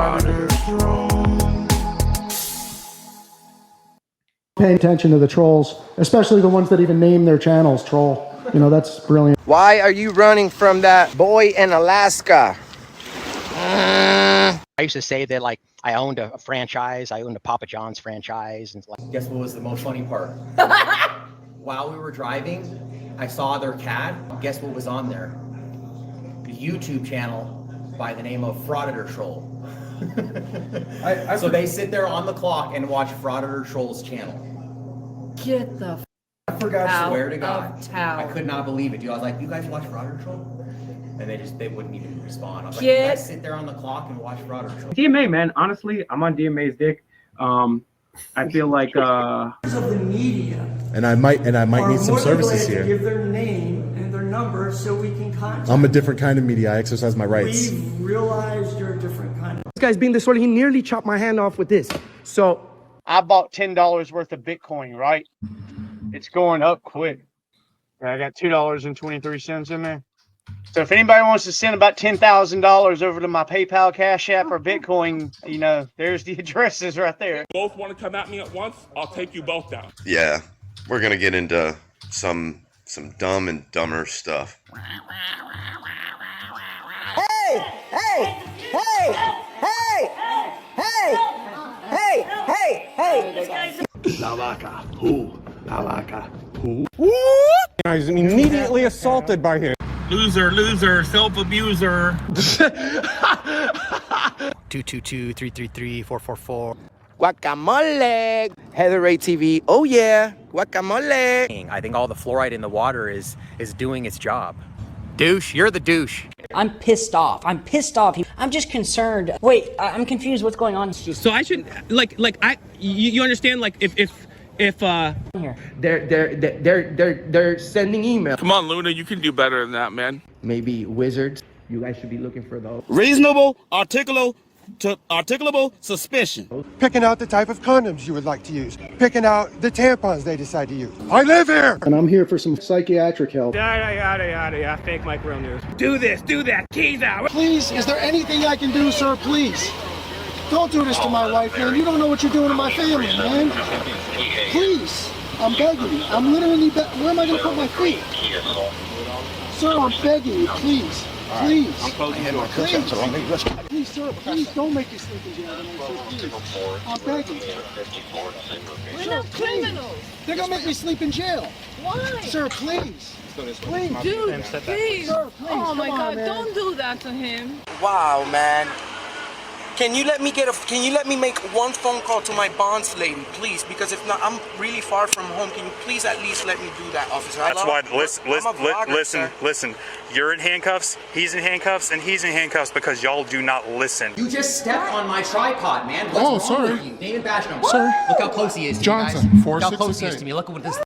Frauditor Troll. Pay attention to the trolls, especially the ones that even name their channels troll. You know, that's brilliant. Why are you running from that boy in Alaska? I used to say that, like, I owned a franchise. I owned a Papa John's franchise. And like, guess what was the most funny part? While we were driving, I saw their CAD. Guess what was on there? The YouTube channel by the name of Frauditor Troll. So they sit there on the clock and watch Frauditor Troll's channel. Get the I forgot, I swear to God. town. I could not believe it, dude. I was like, you guys watch Frauditor Troll? And they wouldn't even respond. I was like, you guys sit there on the clock and watch Frauditor Troll. DMA, man, honestly, I'm on DMA's dick. I feel like of the media, and I might need some services here. Give their name and their number so we can contact. I'm a different kind of media. I exercise my rights. We've realized you're a different kind of. This guy's being disorderly. He nearly chopped my hand off with this. So I bought $10 worth of Bitcoin, right? It's going up quick. I got $2.23 in there. So if anybody wants to send about $10,000 over to my PayPal, Cash App, or Bitcoin, you know, there's the addresses right there. Both want to come at me at once? I'll take you both down. Yeah, we're gonna get into some dumb and dumber stuff. Hey! Hey! Hey! Hey! Hey! Hey! Hey! Hey! La vaca, who? La vaca, who? I was immediately assaulted by him. Loser, self-abuser. 222-333-444. Guacamole! Heather Ray TV, oh yeah, guacamole! I think all the fluoride in the water is doing its job. Douche, you're the douche. I'm pissed off. I'm just concerned. Wait, I'm confused. What's going on? So I should you understand, like, if They're sending emails. Come on, Luna, you can do better than that, man. Maybe wizards. You guys should be looking for those. Reasonable, articulable suspicion. Picking out the type of condoms you would like to use. Picking out the tampons they decide to use. I live here! And I'm here for some psychiatric help. Yada, fake like real news. Do this, do that, keys out. Please, is there anything I can do, sir? Please. Don't do this to my wife, man. You don't know what you're doing to my family, man. Please. I'm begging you. I'm literally where am I going to put my feet? Sir, I'm begging you. Please. Please. I'm closing the door. Please, sir. Please don't make me sleep in jail tonight, sir. Please. I'm begging you. We're not criminals. They're going to make me sleep in jail. Why? Sir, please. Please. Dude, please. Sir, please. Oh my God, man. don't do that to him. Wow, man. Can you let me make one phone call to my bonds lady, please? Because if not, I'm really far from home. Can you please at least let me do that, officer? That's why, listen, you're in handcuffs, he's in handcuffs, and he's in handcuffs because y'all do not listen. You just stepped on my tripod, man. What's wrong with you? David Basham. Sir. Look how close he is to Johnson, me, guys. Look how close he is 468. to me. Look at what this...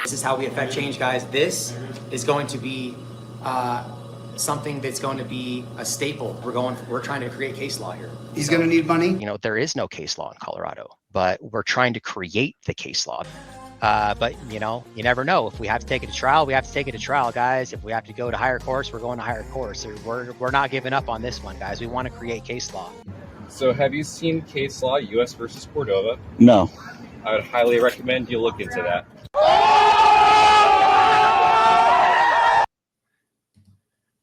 This is how we affect change, guys. This is going to be something that's going to be a staple. We're trying to create case law here. He's going to need money. you know, there is no case law in Colorado, but we're trying to create the case law. But, you know, you never know. If we have to take it to trial, we have to take it to trial, guys. If we have to go to higher courts, we're going to higher courts. We're not giving up on this one, guys. We want to create case law. So have you seen case law, U.S. versus Cordova? No. I would highly recommend you look into that.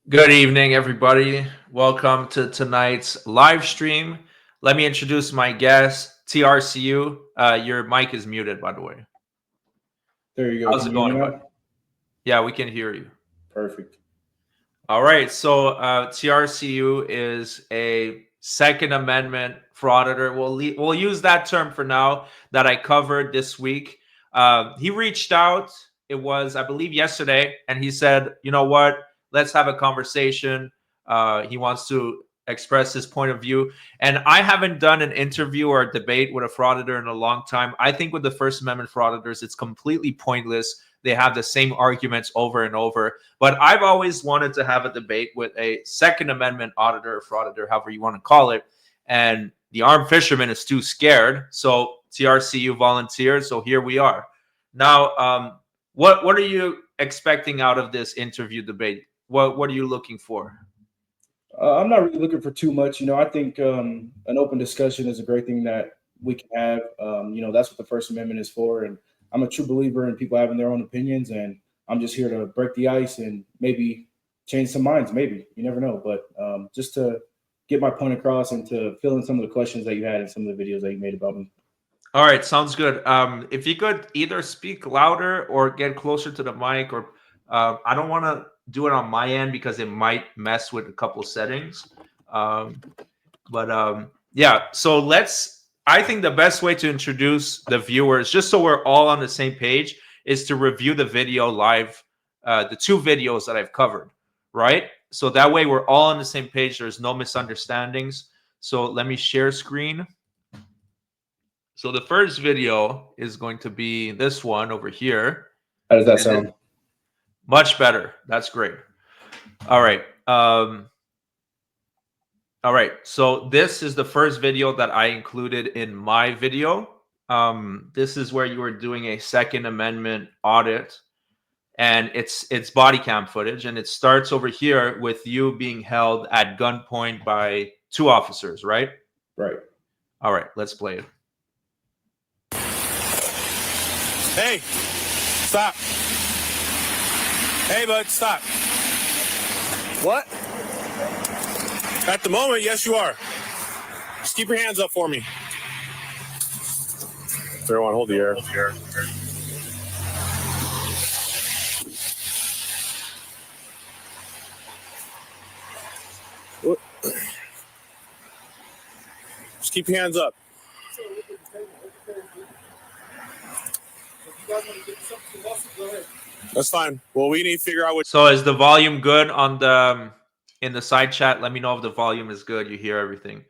Good evening, everybody. Welcome to tonight's live stream. Let me introduce my guest, TRCU. Your mic is muted, by the way. There you go. How's it going, buddy? Yeah, we can hear you. Perfect. All right. So TRCU is a Second Amendment frauditor. We'll use that term for now that I covered this week. He reached out. It was, I believe, yesterday, and he said, you know what? Let's have a conversation. He wants to express his point of view. And I haven't done an interview or a debate with a frauditor in a long time. I think with the First Amendment frauditors, it's completely pointless. They have the same arguments over and over. But I've always wanted to have a debate with a Second Amendment auditor or frauditor, however you want to call it. And the armed fisherman is too scared. So TRCU volunteered, so here we are. Now, what are you expecting out of this interview debate? What are you looking for? I'm not really looking for too much. I think an open discussion is a great thing that we can have. That's what the First Amendment is for. And I'm a true believer in people having their own opinions. And I'm just here to break the ice and maybe change some minds. Maybe. You never know. But just to get my point across and to fill in some of the questions that you had in some of the videos that you made about me. All right. Sounds good. If you could either speak louder or get closer to the mic, or I don't want to do it on my end because it might mess with a couple settings. Yeah, so I think the best way to introduce the viewers, just so we're all on the same page, is to review the video live, the two videos that I've covered, right? So that way we're all on the same page. There's no misunderstandings. So let me share screen. So the first video is going to be this one over here. How does that sound? Much better. That's great. All right. All right. So this is the first video that I included in my video. This is where you were doing a Second Amendment audit, and it's body cam footage, and it starts over here with you being held at gunpoint by two officers, right? Right. All right. Let's play it. Hey, stop. Hey, bud, stop. What? At the moment, yes, you are. Just keep your hands up for me. Everyone, hold the air. What? Just keep your hands up. That's fine. Well, we need to figure out what. So is the volume good on the in the side chat? Let me know if the volume is good. You hear everything.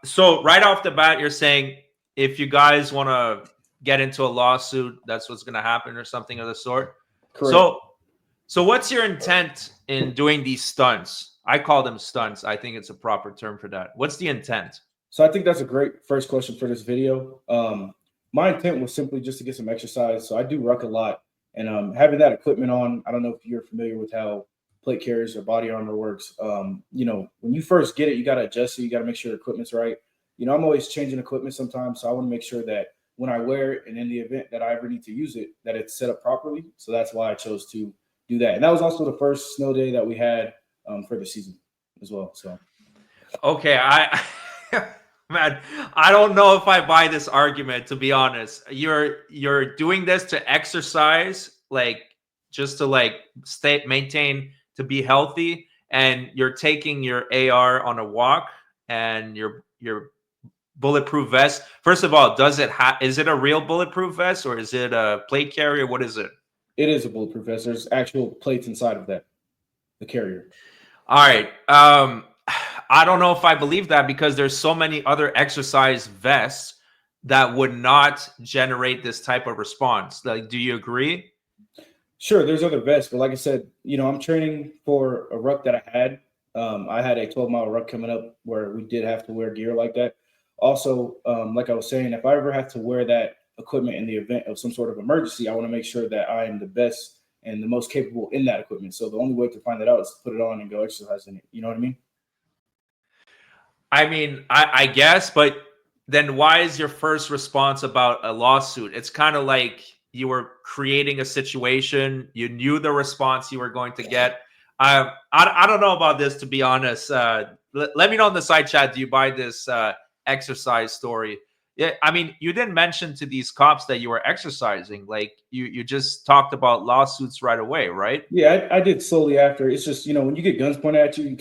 So right off the bat, you're saying if you guys want to get into a lawsuit, that's what's going to happen or something of the sort. Correct. So what's your intent in doing these stunts? I call them stunts. I think it's a proper term for that. What's the intent? So I think that's a great first question for this video. My intent was simply just to get some exercise. So I do ruck a lot. And having that equipment on, I don't know if you're familiar with how plate carriers or body armor works. When you first get it, you got to adjust it. You got to make sure the equipment's right. I'm always changing equipment sometimes. So I want to make sure that when I wear it and in the event that I ever need to use it, that it's set up properly. So that's why I chose to do that. And that was also the first snow day that we had for the season as well. So, okay. Man, I don't know if I buy this argument, to be honest. You're doing this to exercise, just to maintain, to be healthy, and you're taking your AR on a walk and your bulletproof vest. First of all, is it a real bulletproof vest or is it a plate carrier? What is it? It is a bulletproof vest. There's actual plates inside of that, the carrier. All right. I don't know if I believe that because there's so many other exercise vests that would not generate this type of response. Do you agree? Sure, there's other vests, but like I said, I'm training for a ruck that I had. I had a 12-mile ruck coming up where we did have to wear gear like that. Also, like I was saying, if I ever have to wear that equipment in the event of some sort of emergency, I want to make sure that I am the best and the most capable in that equipment. So the only way to find that out is to put it on and go exercise in it. You know what I mean? I guess, but then why is your first response about a lawsuit? It's kind of like you were creating a situation. You knew the response you were going to get. I don't know about this, to be honest. Let me know in the side chat. Do you buy this exercise story? Yeah, you didn't mention to these cops that you were exercising. You just talked about lawsuits right away, right? Yeah, I did slowly after. It's just, when you get guns pointed at you,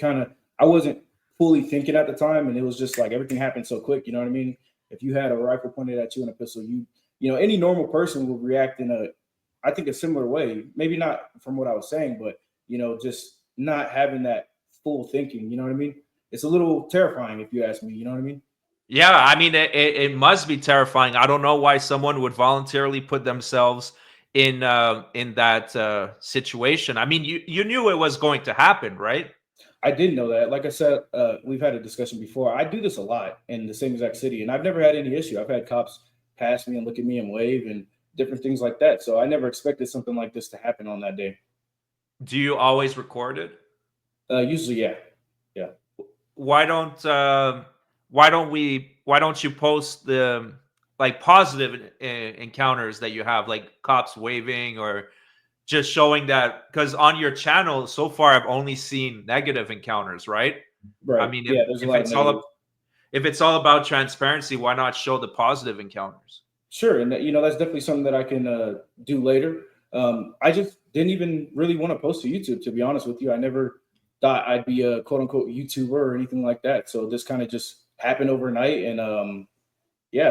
I wasn't fully thinking at the time, and it was just like everything happened so quick. You know what I mean? If you had a rifle pointed at you and a pistol, any normal person would react in a similar way. Maybe not from what I was saying, but just not having that full thinking. You know what I mean? It's a little terrifying if you ask me. You know what I mean? Yeah, it must be terrifying. I don't know why someone would voluntarily put themselves in that situation. You knew it was going to happen, right? I did know that. Like I said, we've had a discussion before. I do this a lot in the same exact city, and I've never had any issue. I've had cops pass me and look at me and wave and different things like that. So I never expected something like this to happen on that day. Do you always record it? Usually, yeah. Why don't you post the like positive encounters that you have, like cops waving or just showing that? Because on your channel so far I've only seen negative encounters, right? Right. I mean, Yeah, there's a lot of negative. If it's all about transparency, why not show the positive encounters? Sure, and that's definitely something that I can do later. I just didn't even really want to post to YouTube, to be honest with you. I never thought I'd be a quote unquote YouTuber or anything like that. So this kind of just happened overnight, and yeah,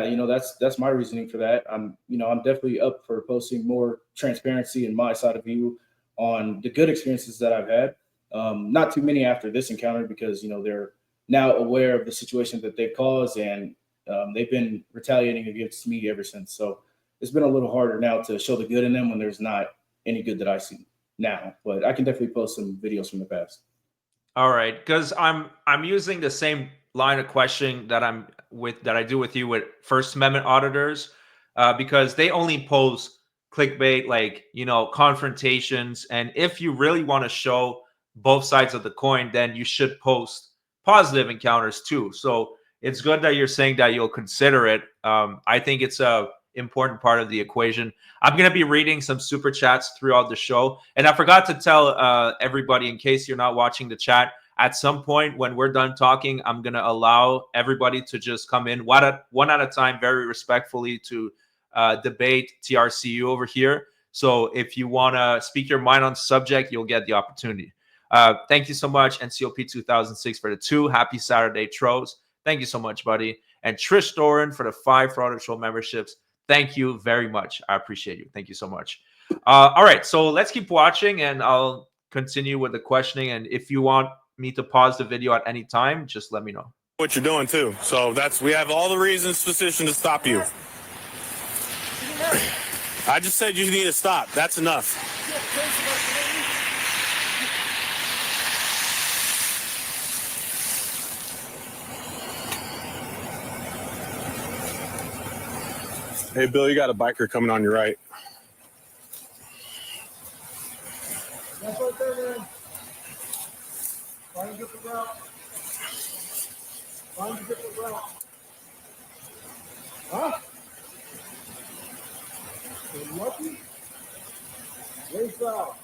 that's my reasoning for that. I'm definitely up for posting more transparency in my side of view on the good experiences that I've had. Not too many after this encounter because they're now aware of the situation that they've caused, and they've been retaliating against me ever since. So it's been a little harder now to show the good in them when there's not any good that I see now. But I can definitely post some videos from the past. All right, because I'm using the same line of questioning that I do with you with First Amendment auditors, because they only post clickbait, like confrontations, and if you really want to show both sides of the coin, then you should post positive encounters too. So it's good that you're saying that you'll consider it. I think it's a important part of the equation. I'm going to be reading some super chats throughout the show. And I forgot to tell everybody, in case you're not watching the chat, at some point when we're done talking, I'm going to allow everybody to just come in one at a time, very respectfully, to debate TRCU over here. So if you want to speak your mind on the subject, you'll get the opportunity. Thank you so much, NCOP 2006 for the 2. Happy Saturday, Tros. Thank you so much, buddy. And Trish Doran for the 5 Frauditor Troll memberships. Thank you very much. I appreciate you. Thank you so much. All right, so let's keep watching, and I'll continue with the questioning. And if you want me to pause the video at any time, just let me know. What you're doing too. So we have all the reasons position to stop you. I just said you need to stop. That's enough. Hey, Bill, you got a biker coming on your right. That's right there, man. Find a different route. Find a different route. Huh? You're lucky? Race out.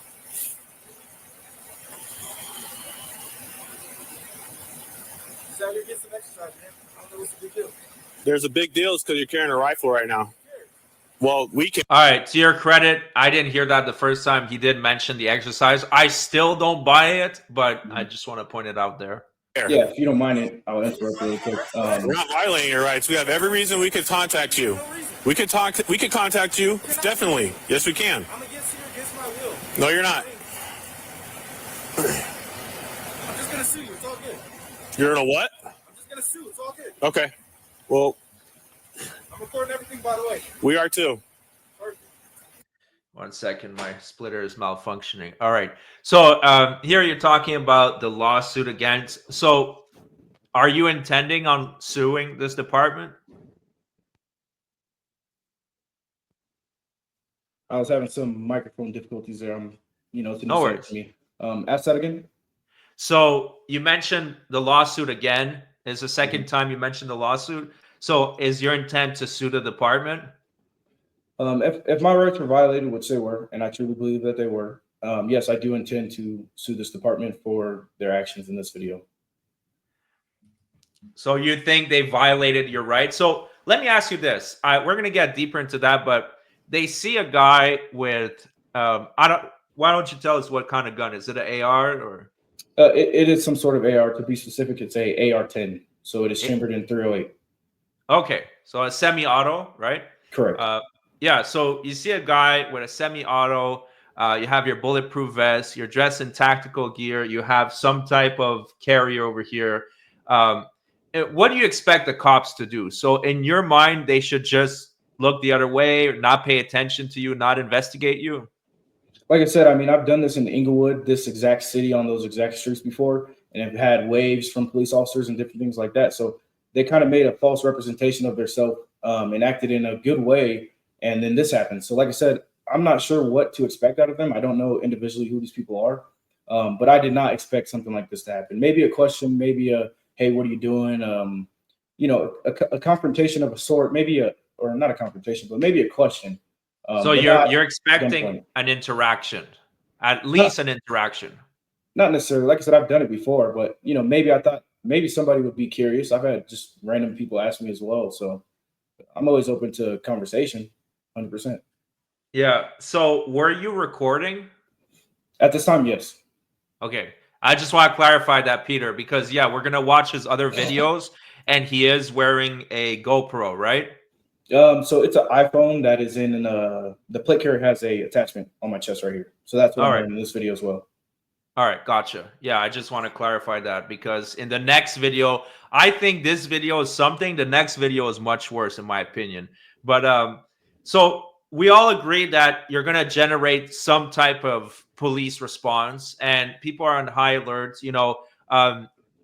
So you get some exercise, man. I don't know what's the big deal. There's a big deal. It's because you're carrying a rifle right now. Well, we can. All right, to your credit, I didn't hear that the first time. He did mention the exercise. I still don't buy it, but I just want to point it out there. Yeah, if you don't mind it, I'll interrupt really quick. We're not violating your rights. We have every reason we could contact you. We could contact you. Definitely. Yes, we can. I'm against you against my will. No, you're not. I'm just gonna sue you. It's all good. You're in a what? I'm just gonna sue. It's all good. Okay. Well, I'm recording everything, by the way. we are too. 1 second, my splitter is malfunctioning. All right. So here you're talking about the lawsuit against. So are you intending on suing this department? I was having some microphone difficulties there. It's a new No site worries. to me. Ask that again. So you mentioned the lawsuit again. It's the second time you mentioned the lawsuit. So is your intent to sue the department? If my rights were violated, which they were, and I truly believe that they were, yes, I do intend to sue this department for their actions in this video. So you think they violated your rights? So let me ask you this. We're going to get deeper into that, but they see a guy with, why don't you tell us what kind of gun? Is it an AR or? It is some sort of AR. To be specific, it's a AR-10. So it is chambered in .308. Okay. So a semi-auto, right? Correct. Yeah. So you see a guy with a semi-auto, you have your bulletproof vest, you're dressed in tactical gear, you have some type of carrier over here. What do you expect the cops to do? So in your mind, they should just look the other way, or not pay attention to you, not investigate you? Like I said, I mean, I've done this in Inglewood, this exact city, on those exact streets before, and I've had waves from police officers and different things like that. So they kind of made a false representation of themselves and acted in a good way. And then this happened. So like I said, I'm not sure what to expect out of them. I don't know individually who these people are, but I did not expect something like this to happen. Maybe a question, maybe a, hey, what are you doing? A confrontation of a sort, or not a confrontation, but maybe a question. So you're expecting an interaction, at least an interaction. Not necessarily. Like I said, I've done it before, but maybe I thought maybe somebody would be curious. I've had just random people ask me as well, so I'm always open to conversation, 100%. Yeah. So were you recording? At this time, yes. Okay. I just want to clarify that, Peter, because we're gonna watch his other videos, and he is wearing a GoPro, right? So it's an iPhone that is in the plate carrier has a attachment on my chest right here. So that's what I'm wearing in this video as well. All right, gotcha. Yeah, I just want to clarify that because in the next video, I think this video is something. The next video is much worse, in my opinion. But so we all agree that you're going to generate some type of police response, and people are on high alert.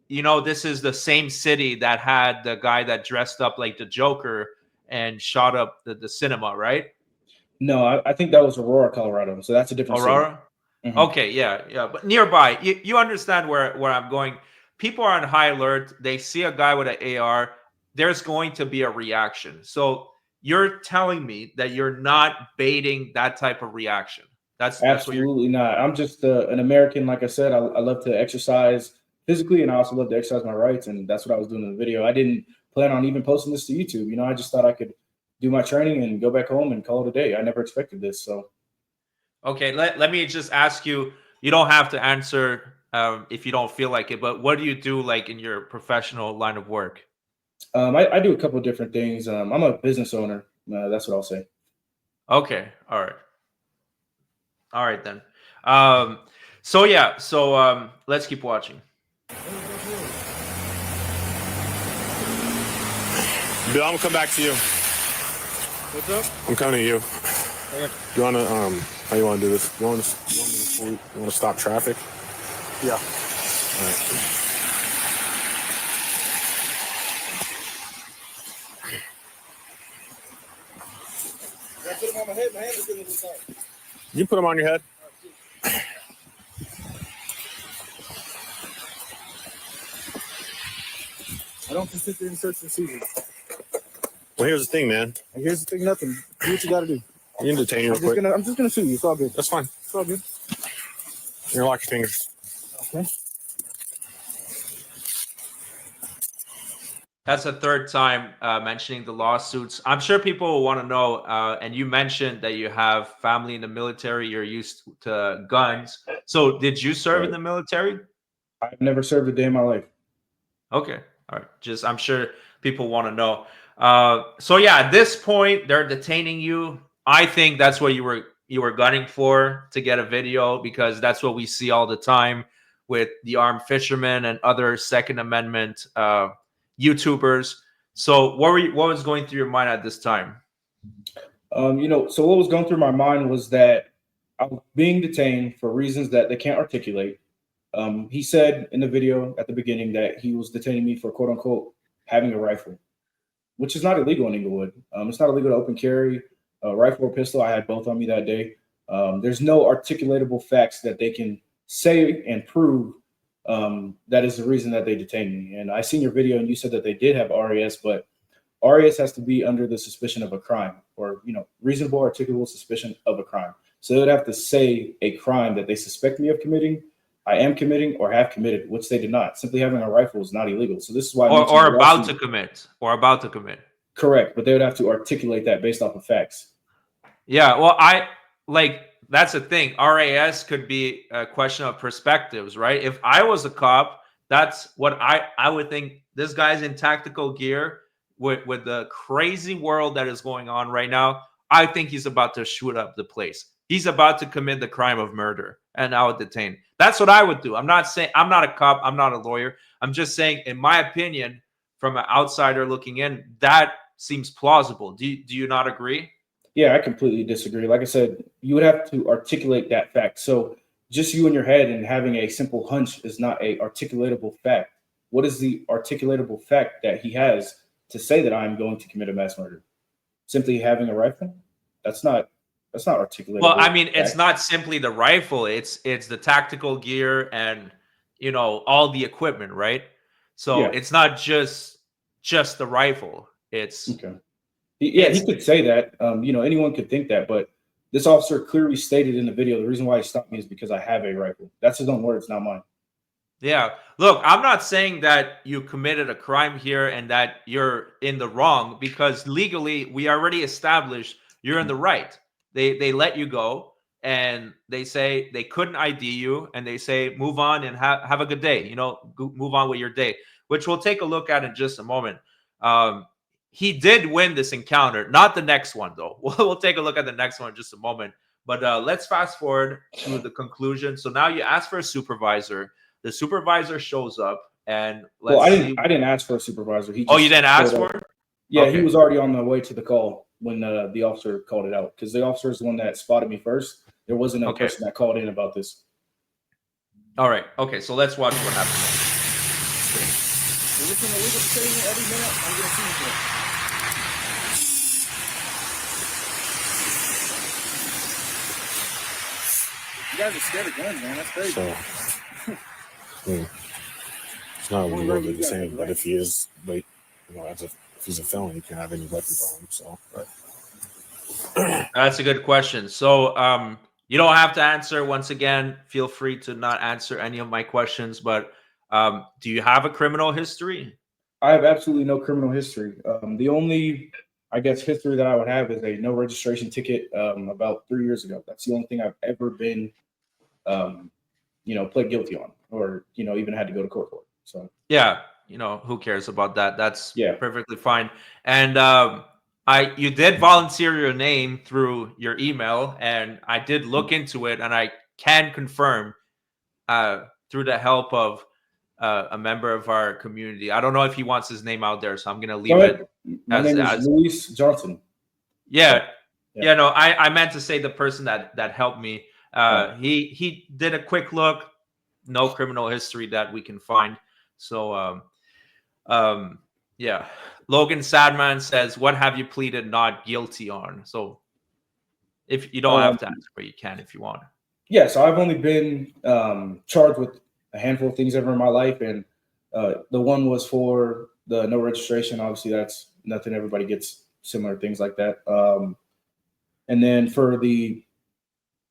This is the same city that had the guy that dressed up like the Joker and shot up the cinema, right? No, I think that was Aurora, Colorado. So that's a different Aurora? city. Mm-hmm. Okay, yeah. But nearby, you understand where I'm going. People are on high alert. They see a guy with an AR. There's going to be a reaction. So you're telling me that you're not baiting that type of reaction. That's absolutely not. I'm just an American. Like I said, I love to exercise physically, and I also love to exercise my rights. And that's what I was doing in the video. I didn't plan on even posting this to YouTube. I just thought I could do my training and go back home and call it a day. I never expected this. So. Okay, let me just ask you. You don't have to answer if you don't feel like it, but what do you do like in your professional line of work? I do a couple of different things. I'm a business owner. That's what I'll say. Okay, all right then. So let's keep watching. Bill, I'm gonna come back to you. What's up? I'm coming to you. Okay. You wanna how you wanna do this? You wanna stop traffic? Yeah. All right. I put them on my head. My hand is getting inside. You put them on your head. I don't consider in search and seizure. Well, here's the thing, man. And here's the thing, nothing. Do what you gotta do. You can detain you real quick. I'm just gonna sue you. It's all good. That's fine. It's all good. You're gonna lock your fingers. Okay. That's the third time mentioning the lawsuits. I'm sure people will want to know. And you mentioned that you have family in the military. You're used to guns. So did you serve in the military? I've never served a day in my life. Okay. All right. I'm sure people want to know. So yeah, at this point, they're detaining you. I think that's what you were gunning for, to get a video, because that's what we see all the time with the armed fishermen and other Second Amendment YouTubers. So what was going through your mind at this time? So what was going through my mind was that I was being detained for reasons that they can't articulate. He said in the video at the beginning that he was detaining me for quote unquote having a rifle, which is not illegal in Inglewood. It's not illegal to open carry a rifle or pistol. I had both on me that day. There's no articulatable facts that they can say and prove that is the reason that they detained me. And I seen your video and you said that they did have RAS, but RAS has to be under the suspicion of a crime, or reasonable articulable suspicion of a crime. So they would have to say a crime that they suspect me of committing, I am committing, or have committed, which they did not. Simply having a rifle is not illegal. So this is why or about to commit. Correct, but they would have to articulate that based off of facts. Yeah, well, that's the thing. RAS could be a question of perspectives, right? If I was a cop, that's what I would think. This guy's in tactical gear with the crazy world that is going on right now. I think he's about to shoot up the place. He's about to commit the crime of murder, and I would detain. That's what I would do. I'm not saying I'm not a cop. I'm not a lawyer. I'm just saying, in my opinion, from an outsider looking in, that seems plausible. Do you not agree? Yeah, I completely disagree. Like I said, you would have to articulate that fact. So just you in your head and having a simple hunch is not a articulatable fact. what is the articulatable fact that he has to say that I'm going to commit a mass murder? Simply having a rifle? That's not articulable. Well, I mean, it's not simply the rifle, it's the tactical gear and, you know, all the equipment, right? So it's not just the rifle. It's okay. He could say that. You know, anyone could think that, but this officer clearly stated in the video the reason why he stopped me is because I have a rifle. That's his own words, not mine. Yeah. Look, I'm not saying that you committed a crime here and that you're in the wrong, because legally we already established you're in the right. They let you go and they say they couldn't ID you and they say move on and have a good day. You know, move on with your day, which we'll take a look at in just a moment. He did win this encounter, not the next one though. We'll take a look at the next one in just a moment. But let's fast forward to the conclusion. So now you ask for a supervisor. The supervisor shows up, and I didn't ask for a supervisor. He just you didn't ask for it? Yeah, okay. He was already on the way to the call when the officer called it out, because the officer is the one that spotted me first. There wasn't a person that called in about this. All right. Okay, so let's watch what happened. You guys are scared of guns, man. That's crazy. So, it's not really the same, but if he is, like, you know, if he's a felon, you can't have any weapons on him. So, that's a good question. So, you don't have to answer. Once again, feel free to not answer any of my questions. But do you have a criminal history? I have absolutely no criminal history. The only, I guess, history that I would have is a no registration ticket about 3 years ago. That's the only thing I've ever been, you know, pled guilty on, or, you know, even had to go to court for. So yeah, you know, who cares about that? That's perfectly fine. And you did volunteer your name through your email, and I did look into it, and I can confirm through the help of a member of our community. I don't know if he wants his name out there, so I'm going to leave it. My name is Luis Johnson. Yeah. No, I meant to say the person that helped me. He did a quick look. No criminal history that we can find. So, yeah. Logan Sadman says, "What have you pleaded not guilty on?" So, if you don't have to answer, but you can if you want. Yeah. So I've only been charged with a handful of things ever in my life, and the one was for the no registration. Obviously, that's nothing. Everybody gets similar things like that. And then for the,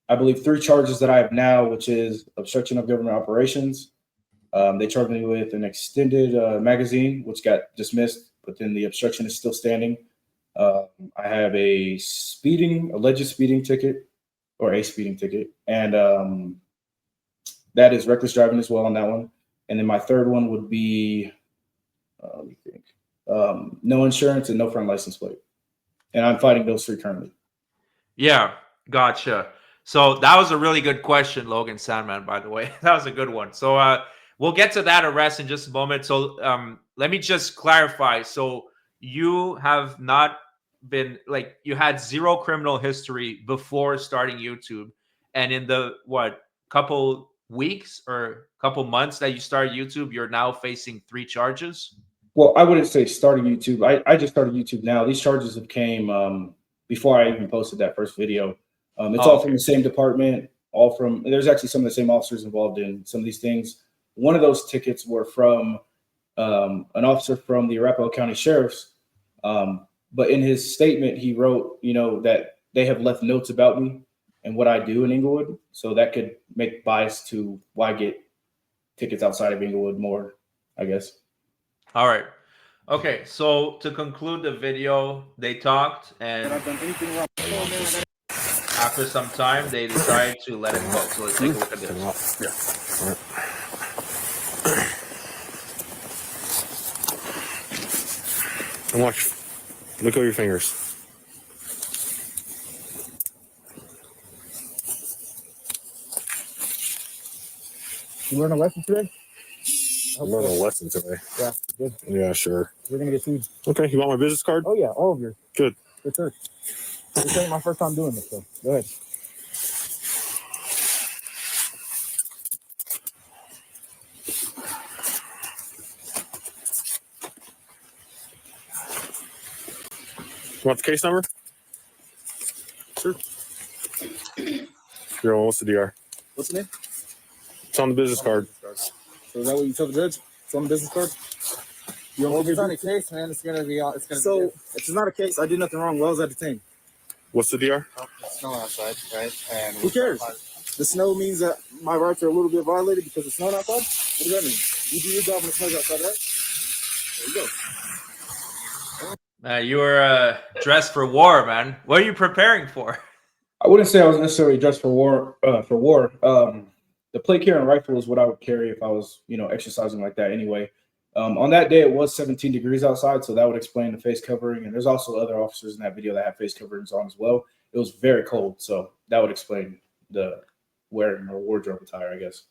I believe, 3 charges that I have now, which is obstruction of government operations. They charged me with an extended magazine, which got dismissed, but then the obstruction is still standing. I have a alleged speeding ticket, or a speeding ticket, and that is reckless driving as well on that one. And then my third one would be, let me think, no insurance and no front license plate. And I'm fighting those 3 currently. Yeah, gotcha. So that was a really good question, Logan Sandman, by the way. That was a good one. So we'll get to that arrest in just a moment. So let me just clarify. So you have not been, like, you had 0 criminal history before starting YouTube. And in the, couple weeks or couple months that you started YouTube, you're now facing 3 charges? Well, I wouldn't say starting YouTube. I just started YouTube now. These charges have came before I even posted that first video. It's all from the same department, there's actually some of the same officers involved in some of these things. One of those tickets were from an officer from the Arapahoe County Sheriff's. But in his statement, he wrote, you know, that they have left notes about me and what I do in Inglewood. So that could make bias to why I get tickets outside of Inglewood more, I guess. All right. Okay. So to conclude the video, they talked, and after some time, they decided to let him go. So let's take a look at this. Yeah. All right. And watch. Look at your fingers. You learn a lesson today? I learned a lesson today. Yeah, good. Yeah, sure. We're going to get sued. Okay, you want my business card? Oh, yeah, all of yours. Good. Good, sir. This ain't my first time doing this, so go ahead. Want the case number? Sure. Here, what's the DR? What's the name? It's on the business card. So is that what you tell the judge? It's on the business card? Well, if it's not a case, man, it's gonna be. It's gonna. So if it's not a case, I did nothing wrong. Well, was I detained? What's the DR? It's snow outside, right? And who cares? The snow means that my rights are a little bit violated because it's snowing outside. What does that mean? You do your job when it snows outside, right? There you go. You were dressed for war, man. What are you preparing for? I wouldn't say I was necessarily dressed for war. The plate carrying rifle is what I would carry if I was, exercising like that anyway. On that day, it was 17 degrees outside, so that would explain the face covering. And there's also other officers in that video that have face coverings on as well. It was very cold, so that would explain the wearing or wardrobe attire, I guess.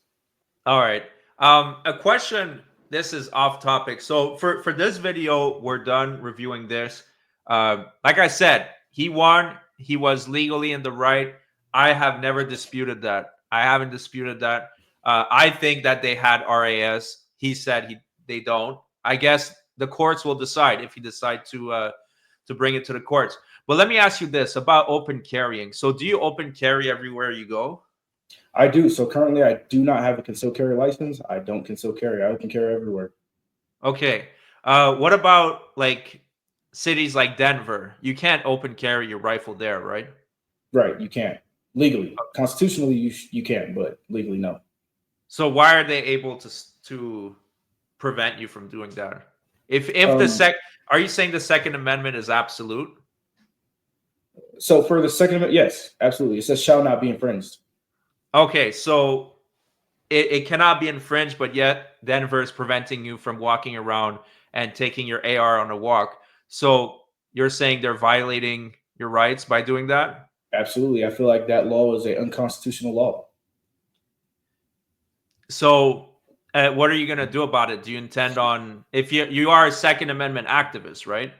All right. A question. This is off topic. So for this video, we're done reviewing this. Like I said, he won. He was legally in the right. I have never disputed that. I haven't disputed that. I think that they had RAS. He said they don't. I guess the courts will decide if he decide to bring it to the courts. But let me ask you this about open carrying. So do you open carry everywhere you go? I do. So currently, I do not have a concealed carry license. I don't conceal carry. I open carry everywhere. Okay. What about like cities like Denver? You can't open carry your rifle there, right? Right. You can't. Legally. Constitutionally, you can, but legally, no. So why are they able to prevent you from doing that? Are you saying the Second Amendment is absolute? So for the Second Amendment, yes, absolutely. It says shall not be infringed. Okay, so it cannot be infringed, but yet Denver is preventing you from walking around and taking your AR on a walk. So you're saying they're violating your rights by doing that? Absolutely. I feel like that law is an unconstitutional law. So what are you going to do about it? Do you intend on, if you are a Second Amendment activist, right?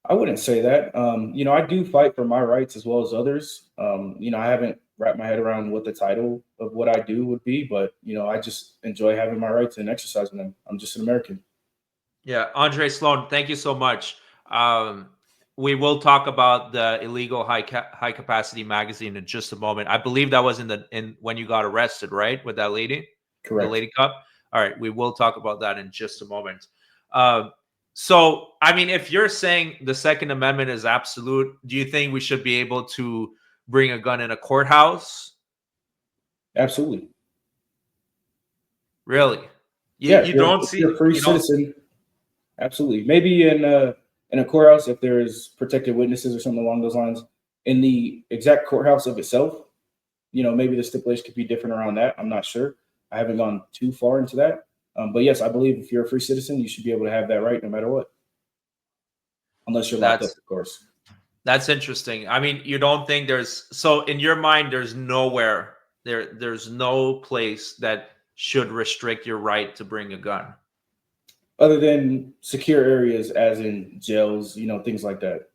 I wouldn't say that. I do fight for my rights as well as others. I haven't wrapped my head around what the title of what I do would be, but, I just enjoy having my rights and exercising them. I'm just an American. Yeah. Andre Sloan, thank you so much. We will talk about the illegal high capacity magazine in just a moment. I believe that was in when you got arrested, right? With that lady? Correct. The Lady Cup. All right. We will talk about that in just a moment. So, I mean, if you're saying the Second Amendment is absolute, do you think we should be able to bring a gun in a courthouse? Absolutely. Really? You don't see you're a free citizen. Absolutely. Maybe in a courthouse, if there is protected witnesses or something along those lines. In the exact courthouse of itself, maybe the stipulation could be different around that. I'm not sure. I haven't gone too far into that. But yes, I believe if you're a free citizen, you should be able to have that right no matter what. Unless you're locked up, of course. That's interesting. I mean, you don't think so in your mind, there's nowhere, there's no place that should restrict your right to bring a gun? Other than secure areas, as in jails, things like that.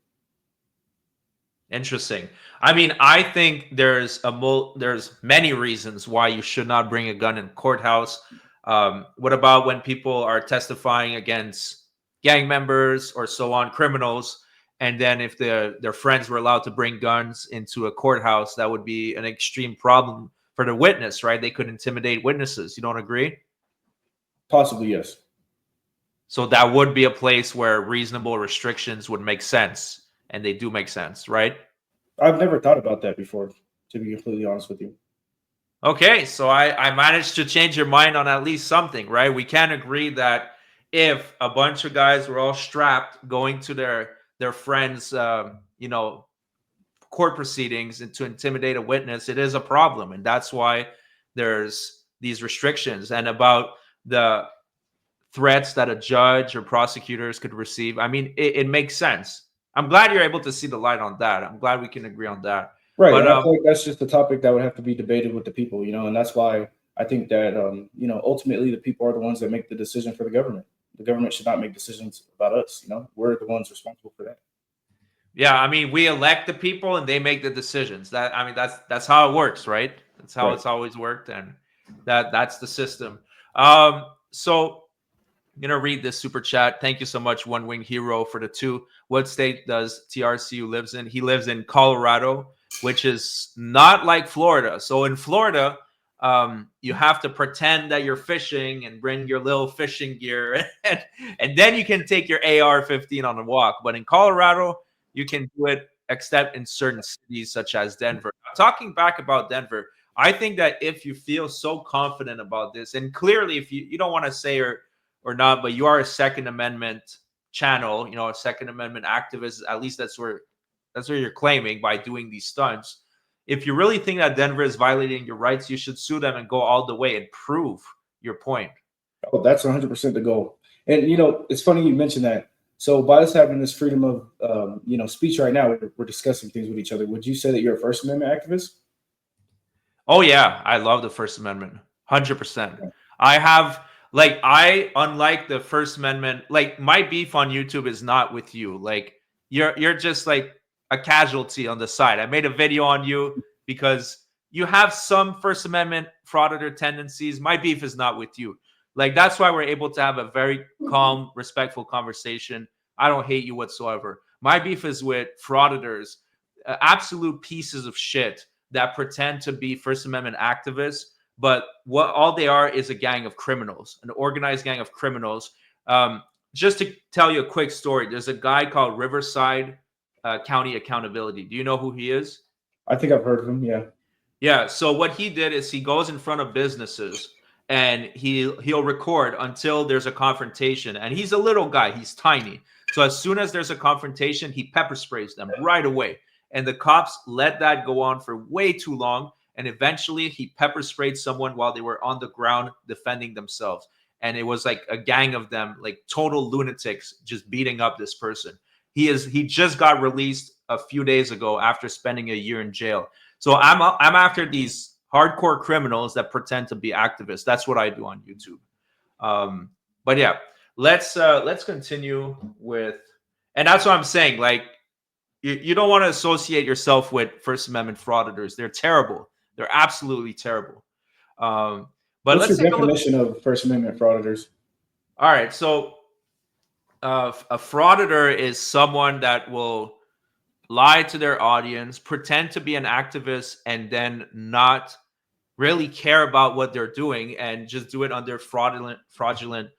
Interesting. I mean, I think there's many reasons why you should not bring a gun in courthouse. What about when people are testifying against gang members or so on, criminals, and then if their friends were allowed to bring guns into a courthouse, that would be an extreme problem for the witness, right? They could intimidate witnesses. You don't agree? Possibly, yes. So that would be a place where reasonable restrictions would make sense, and they do make sense, right? I've never thought about that before, to be completely honest with you. Okay, so I managed to change your mind on at least something, right? We can agree that if a bunch of guys were all strapped going to their friends, court proceedings and to intimidate a witness, it is a problem. And that's why there's these restrictions. And about the threats that a judge or prosecutors could receive, I mean, it makes sense. I'm glad you're able to see the light on that. I'm glad we can agree on that. Right. But I think that's just a topic that would have to be debated with the people, and that's why I think that, ultimately the people are the ones that make the decision for the government. The government should not make decisions about us. We're the ones responsible for that. Yeah. I mean, we elect the people and they make the decisions. That's how it works, right? That's how It's always worked. And that's the system. So I'm gonna read this super chat. Thank you so much, One Wing Hero, for the 2. What state does TRCU lives in? He lives in Colorado, which is not like Florida. So in Florida, you have to pretend that you're fishing and bring your little fishing gear, and then you can take your AR-15 on a walk. But in Colorado, you can do it, except in certain cities such as Denver. Talking back about Denver, I think that if you feel so confident about this, and clearly if you don't want to say or not, but you are a Second Amendment channel, a Second Amendment activist, at least that's where you're claiming by doing these stunts. If you really think that Denver is violating your rights, you should sue them and go all the way and prove your point. Oh, that's 100% the goal. And, it's funny you mentioned that. So by us having this freedom of, speech right now, we're discussing things with each other. Would you say that you're a First Amendment activist? Oh, yeah. I love the First Amendment. 100%. I have... unlike the First Amendment, my beef on YouTube is not with you. You're just like a casualty on the side. I made a video on you because you have some First Amendment frauditor tendencies. My beef is not with you. That's why we're able to have a very calm, respectful conversation. I don't hate you whatsoever. My beef is with frauditors, absolute pieces of shit that pretend to be First Amendment activists. But what all they are is a gang of criminals, an organized gang of criminals. Just to tell you a quick story, there's a guy called Riverside County Accountability. Do you know who he is? I think I've heard of him, yeah. Yeah, so what he did is he goes in front of businesses and he'll record until there's a confrontation. And he's a little guy, he's tiny. So as soon as there's a confrontation, he pepper sprays them right away. And the cops let that go on for way too long. And eventually he pepper sprayed someone while they were on the ground defending themselves. And it was like a gang of them, like total lunatics, just beating up this person. He just got released a few days ago after spending a year in jail. So I'm after these hardcore criminals that pretend to be activists. That's what I do on YouTube. But yeah, let's continue with, and that's what I'm saying. You don't want to associate yourself with First Amendment frauditors. They're terrible. They're absolutely terrible. But what's let's your definition of First Amendment frauditors? All right, so a frauditor is someone that will lie to their audience, pretend to be an activist, and then not really care about what they're doing and just do it under fraudulent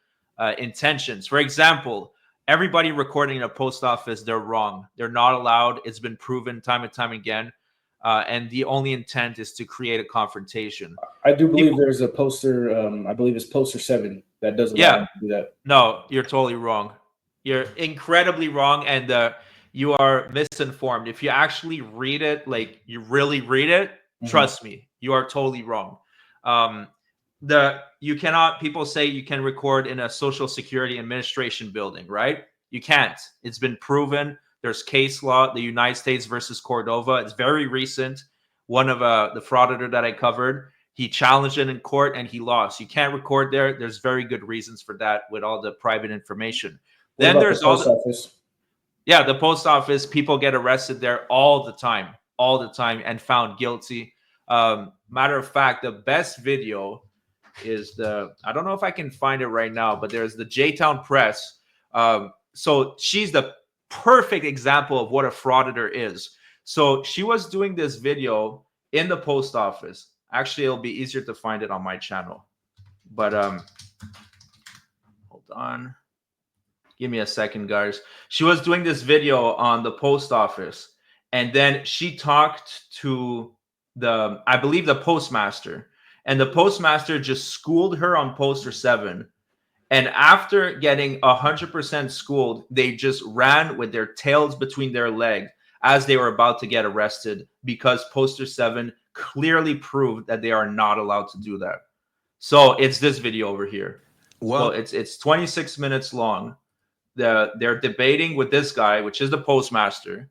intentions. For example, everybody recording in a post office, they're wrong. They're not allowed. It's been proven time and time again. And the only intent is to create a confrontation. I do believe there's a poster, I believe it's poster 7 that does allow them to do that. No, you're totally wrong. You're incredibly wrong, and you are misinformed. If you actually read it, like you really read it, trust me, you are totally wrong. You cannot, people say you can record in a Social Security Administration building, right? You can't. It's been proven. There's case law, the United States versus Cordova. It's very recent. One of the frauditor that I covered, he challenged it in court and he lost. You can't record there. There's very good reasons for that with all the private information. Then there's the post office. Yeah, the post office. People get arrested there all the time, and found guilty. Matter of fact, the best video is I don't know if I can find it right now, but there's the J-Town Press. So she's the perfect example of what a frauditor is. So she was doing this video in the post office. Actually, it'll be easier to find it on my channel. But hold on. Give me a second, guys. She was doing this video on the post office, and then she talked to I believe the postmaster, and the postmaster just schooled her on poster 7. And after getting 100% schooled, they just ran with their tails between their legs as they were about to get arrested, because poster 7 clearly proved that they are not allowed to do that. So it's this video over here. Well, so it's 26 minutes long. They're debating with this guy, which is the postmaster,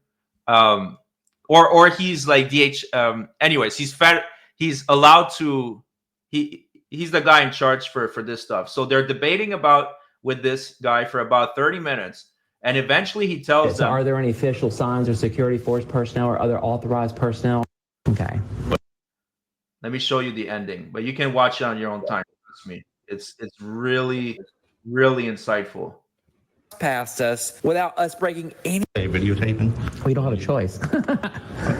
or he's like anyways, he's allowed to, he's the guy in charge for this stuff. So they're debating with this guy for about 30 minutes, and eventually he tells them, are there any official signs or security force personnel or other authorized personnel? Okay. Let me show you the ending, but you can watch it on your own time. Trust me, it's really really insightful. Past us without us breaking any videotaping. We don't have a choice.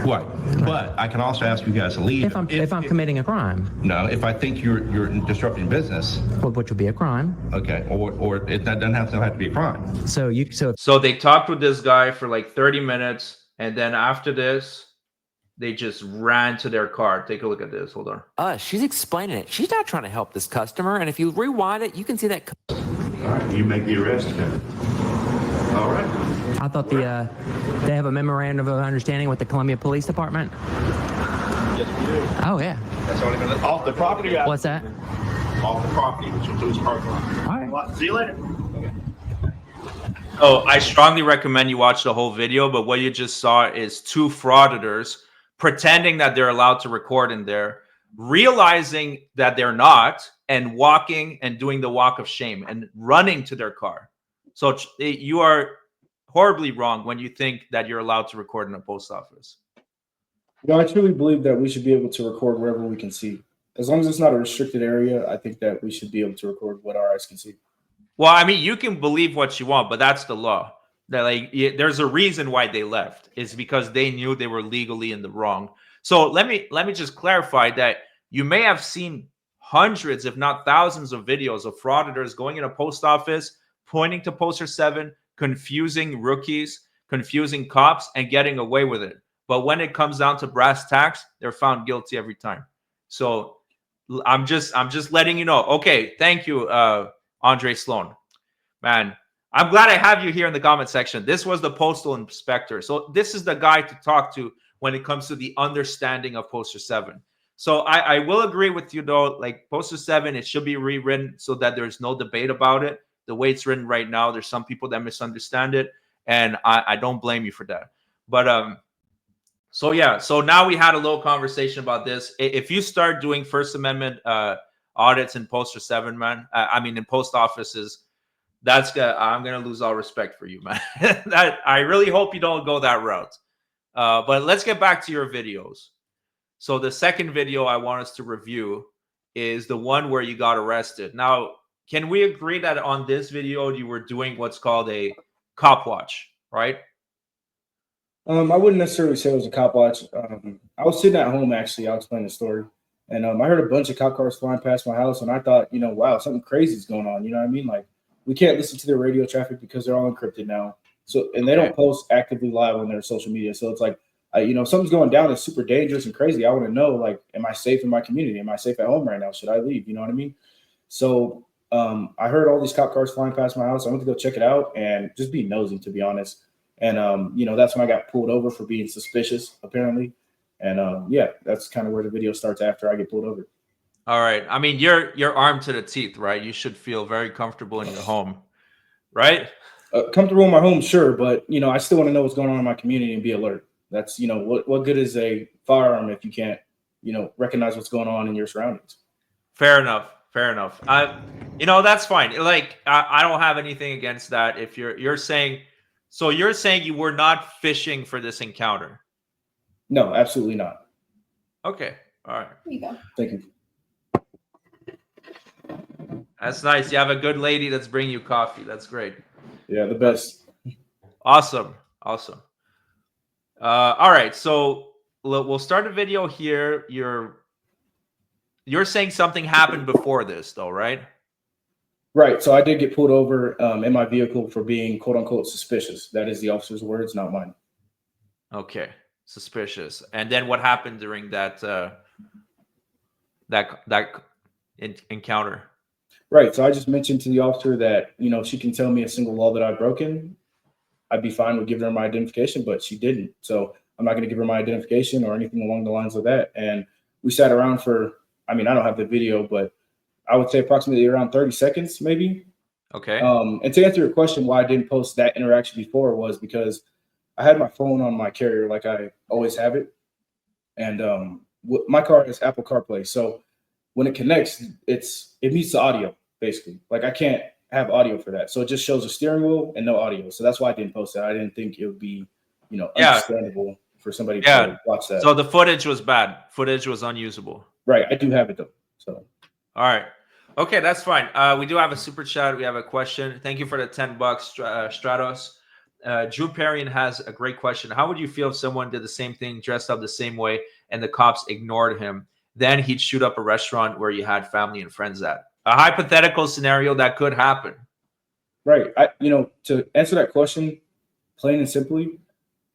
Right. But I can also ask you guys to leave. If I'm committing a crime. No, if I think you're disrupting business. Which would be a crime. Okay. Or that doesn't have to be a crime. So they talked with this guy for like 30 minutes, and then after this, they just ran to their car. Take a look at this. Hold on. She's explaining it. She's not trying to help this customer. And if you rewind it, you can see that. All right. You make the arrest. All right. I thought they have a memorandum of understanding with the Columbia Police Department. Yes, we do. Oh yeah. That's only going to off the property. What's that? Off the property, which includes parking lot. All right. Well, see you later. Oh, I strongly recommend you watch the whole video. But what you just saw is two frauditors pretending that they're allowed to record in there, realizing that they're not, and walking and doing the walk of shame and running to their car. So you are horribly wrong when you think that you're allowed to record in a post office. I truly believe that we should be able to record wherever we can see. As long as it's not a restricted area, I think that we should be able to record what our eyes can see. Well, I mean, you can believe what you want, but that's the law. That there's a reason why they left. It's because they knew they were legally in the wrong. So let me just clarify that you may have seen hundreds, if not thousands, of videos of frauditors going in a post office, pointing to poster 7, confusing rookies, confusing cops, and getting away with it. But when it comes down to brass tacks, they're found guilty every time. So I'm just letting you know. Okay, thank you, Andre Sloan. Man, I'm glad I have you here in the comment section. This was the postal inspector. So this is the guy to talk to when it comes to the understanding of poster 7. So I will agree with you, though. Like poster 7, it should be rewritten so that there's no debate about it. The way it's written right now, there's some people that misunderstand it, and I don't blame you for that. But so yeah, so now we had a little conversation about this. If you start doing First Amendment audits in poster 7, man, I mean in post offices, I'm gonna lose all respect for you, man. I really hope you don't go that route. But let's get back to your videos. So the second video I want us to review is the one where you got arrested. Now, can we agree that on this video you were doing what's called a cop watch, right? I wouldn't necessarily say it was a cop watch. I was sitting at home, actually. I'll explain the story. And I heard a bunch of cop cars flying past my house, and I thought, wow, something crazy is going on. You know what I mean? Like, we can't listen to their radio traffic because they're all encrypted now. So, and they don't post actively live on their social media. So it's like, if something's going down that's super dangerous and crazy, I want to know, like, am I safe in my community? Am I safe at home right now? Should I leave? You know what I mean? So I heard all these cop cars flying past my house. I went to go check it out and just be nosy, to be honest. And, that's when I got pulled over for being suspicious, apparently. And, yeah, that's kind of where the video starts after I get pulled over. All right. I mean, you're armed to the teeth, right? You should feel very comfortable in your home, right? Comfortable in my home, sure. But, I still want to know what's going on in my community and be alert. That's, what good is a firearm if you can't, recognize what's going on in your surroundings? Fair enough. Fair enough. That's fine. Like, I don't have anything against that. If you're saying, so you're saying you were not fishing for this encounter? No, absolutely not. Okay. All right. There you go. Thank you. That's nice. You have a good lady that's bringing you coffee. That's great. Yeah, the best. Awesome. Awesome. All right. So we'll start a video here. You're saying something happened before this, though, right? Right. So I did get pulled over in my vehicle for being quote unquote suspicious. That is the officer's words, not mine. Okay. Suspicious. And then what happened during that encounter? Right. So I just mentioned to the officer that, she can tell me a single law that I've broken. I'd be fine with giving her my identification, but she didn't. So I'm not going to give her my identification or anything along the lines of that. And we sat around for, I don't have the video, but I would say approximately around 30 seconds, maybe. Okay. And to answer your question, why I didn't post that interaction before was because I had my phone on my carrier like I always have it. And my car has Apple CarPlay. So when it connects, it meets the audio, basically. Like I can't have audio for that. So it just shows a steering wheel and no audio. So that's why I didn't post that. I didn't think it would be, understandable for somebody to watch that. So the footage was bad. Footage was unusable. Right. I do have it though. So. All right. Okay, that's fine. We do have a super chat. We have a question. Thank you for the $10, Stratos. Drew Perrion has a great question. How would you feel if someone did the same thing, dressed up the same way, and the cops ignored him? Then he'd shoot up a restaurant where you had family and friends at. A hypothetical scenario that could happen. Right. To answer that question, plain and simply,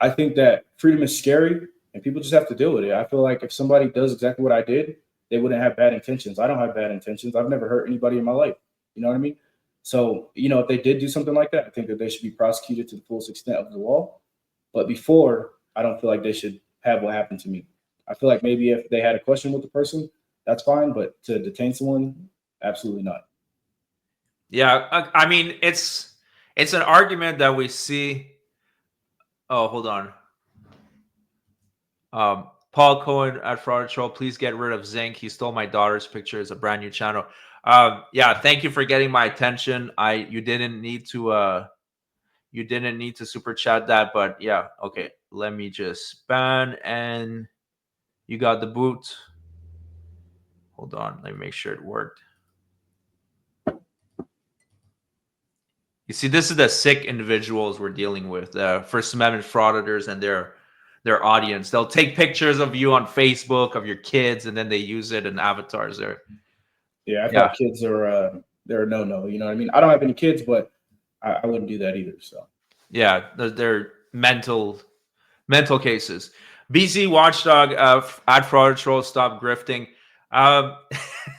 I think that freedom is scary and people just have to deal with it. I feel like if somebody does exactly what I did, they wouldn't have bad intentions. I don't have bad intentions. I've never hurt anybody in my life. You know what I mean? So, if they did do something like that, I think that they should be prosecuted to the fullest extent of the law. But before, I don't feel like they should have what happened to me. I feel like maybe if they had a question with the person, that's fine. But to detain someone, absolutely not. Yeah, I mean, it's an argument that we see. Oh, hold on. Paul Cohen at Frauditor Troll, please get rid of Zinc. He stole my daughter's picture. It's a brand new channel. Yeah, thank you for getting my attention. You didn't need to super chat that, but yeah, okay. Let me just ban, and you got the boot. Hold on, let me make sure it worked. You see, this is the sick individuals we're dealing with, First Amendment frauditors and their audience. They'll take pictures of you on Facebook, of your kids, and then they use it in avatars there. Yeah, I thought kids are they're a no-no. You know what I mean? I don't have any kids, but I wouldn't do that either. So yeah, they're mental cases. BC Watchdog at Frauditor Troll, stop grifting.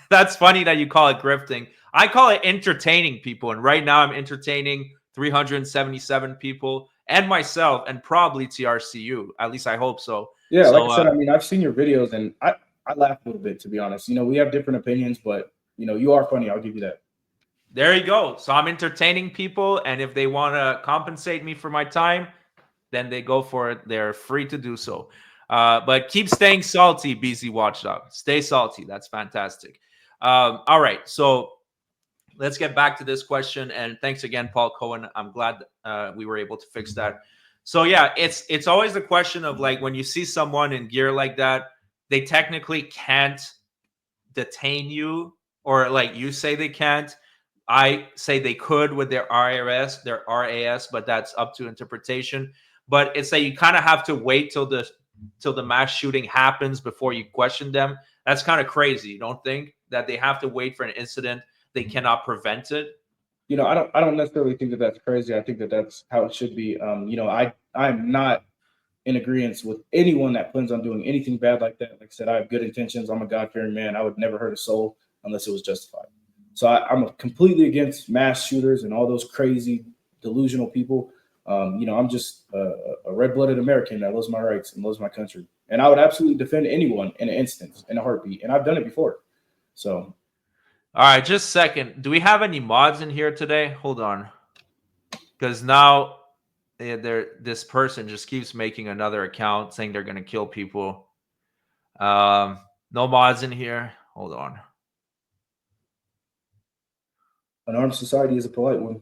That's funny that you call it grifting. I call it entertaining people, and right now I'm entertaining 377 people and myself, and probably TRCU. At least I hope so. Yeah, like I said, I mean, I've seen your videos, and I laugh a little bit, to be honest. We have different opinions, but you are funny. I'll give you that. There you go. So I'm entertaining people, and if they want to compensate me for my time, then they go for it. They're free to do so. But keep staying salty, BC Watchdog. Stay salty. That's fantastic. All right. So let's get back to this question. And thanks again, Paul Cohen. I'm glad we were able to fix that. So yeah, it's always the question of like when you see someone in gear like that, they technically can't detain you, or like you say they can't. I say they could with their RAS, but that's up to interpretation. But it's that you kind of have to wait till the mass shooting happens before you question them. That's kind of crazy. You don't think that they have to wait for an incident? They cannot prevent it. I don't necessarily think that that's crazy. I think that that's how it should be. I'm not in agreement with anyone that plans on doing anything bad like that. Like I said, I have good intentions. I'm a God-fearing man. I would never hurt a soul unless it was justified. So I'm completely against mass shooters and all those crazy, delusional people. I'm just a red-blooded American that loves my rights and loves my country. And I would absolutely defend anyone in an instance, in a heartbeat. And I've done it before. So. All right, just a second. Do we have any mods in here today? Hold on. Because now this person just keeps making another account saying they're going to kill people. No mods in here. Hold on. An armed society is a polite one.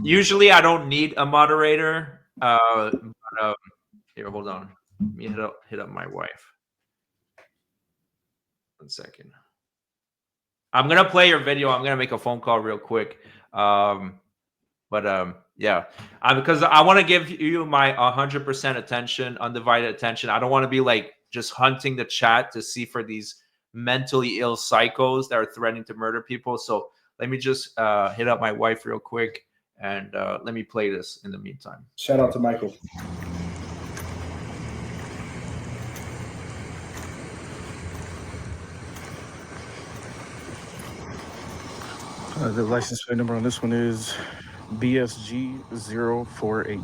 Usually I don't need a moderator. Here, hold on. Let me hit up my wife. 1 second. I'm gonna play your video. I'm gonna make a phone call real quick. Yeah, because I want to give you my 100% attention, undivided attention. I don't want to be like just hunting the chat to see for these mentally ill psychos that are threatening to murder people. So let me just hit up my wife real quick, and let me play this in the meantime. Shout out to Michael. The license plate number on this one is BSG 048.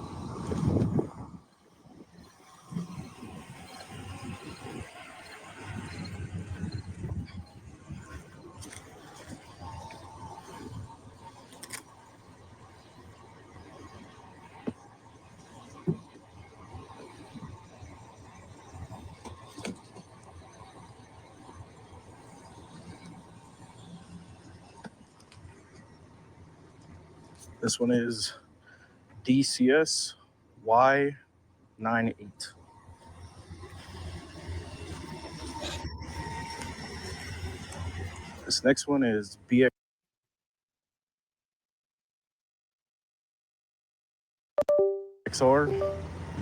This one is DCS Y98. This next one is BXR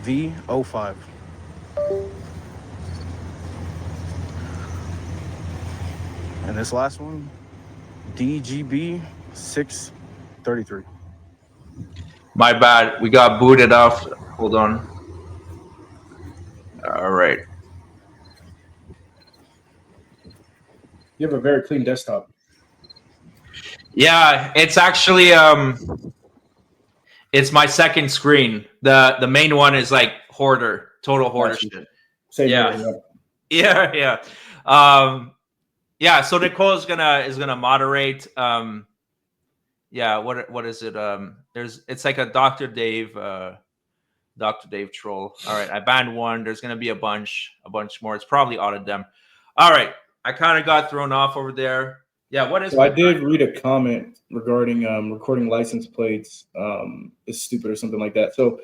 V05. And this last one, DGB 633. My bad. We got booted off. Hold on. All right. You have a very clean desktop. Yeah, it's actually it's my second screen. The main one is like hoarder, total hoarder shit. Same Yeah. here, Yeah. Yeah. So Nicole is gonna moderate. Yeah. What is it? It's like a Dr. Dave troll. All right. I banned one. There's gonna be a bunch more. It's probably audited them. All right. I kind of got thrown off over there. Yeah. What is? So I did read a comment regarding recording license plates is stupid or something like that. So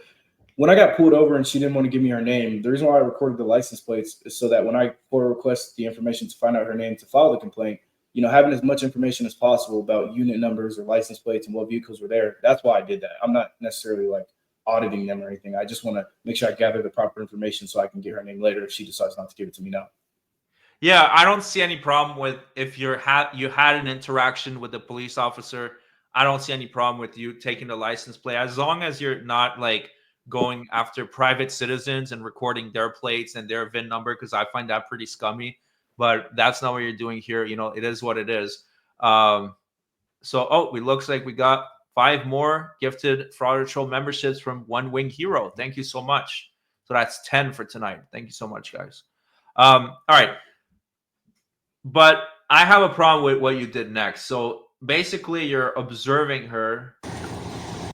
when I got pulled over and she didn't want to give me her name, the reason why I recorded the license plates is so that when I pull request the information to find out her name to file the complaint, having as much information as possible about unit numbers or license plates and what vehicles were there. That's why I did that. I'm not necessarily like auditing them or anything. I just want to make sure I gather the proper information so I can get her name later if she decides not to give it to me now. Yeah, I don't see any problem with if you had an interaction with the police officer. I don't see any problem with you taking the license plate as long as you're not like going after private citizens and recording their plates and their VIN number, because I find that pretty scummy. But that's not what you're doing here. It is what it is. So it looks like we got 5 more gifted Frauditor Troll memberships from One Wing Hero. Thank you so much. So that's 10 for tonight. Thank you so much, guys. All right. But I have a problem with what you did next. So basically, you're observing her.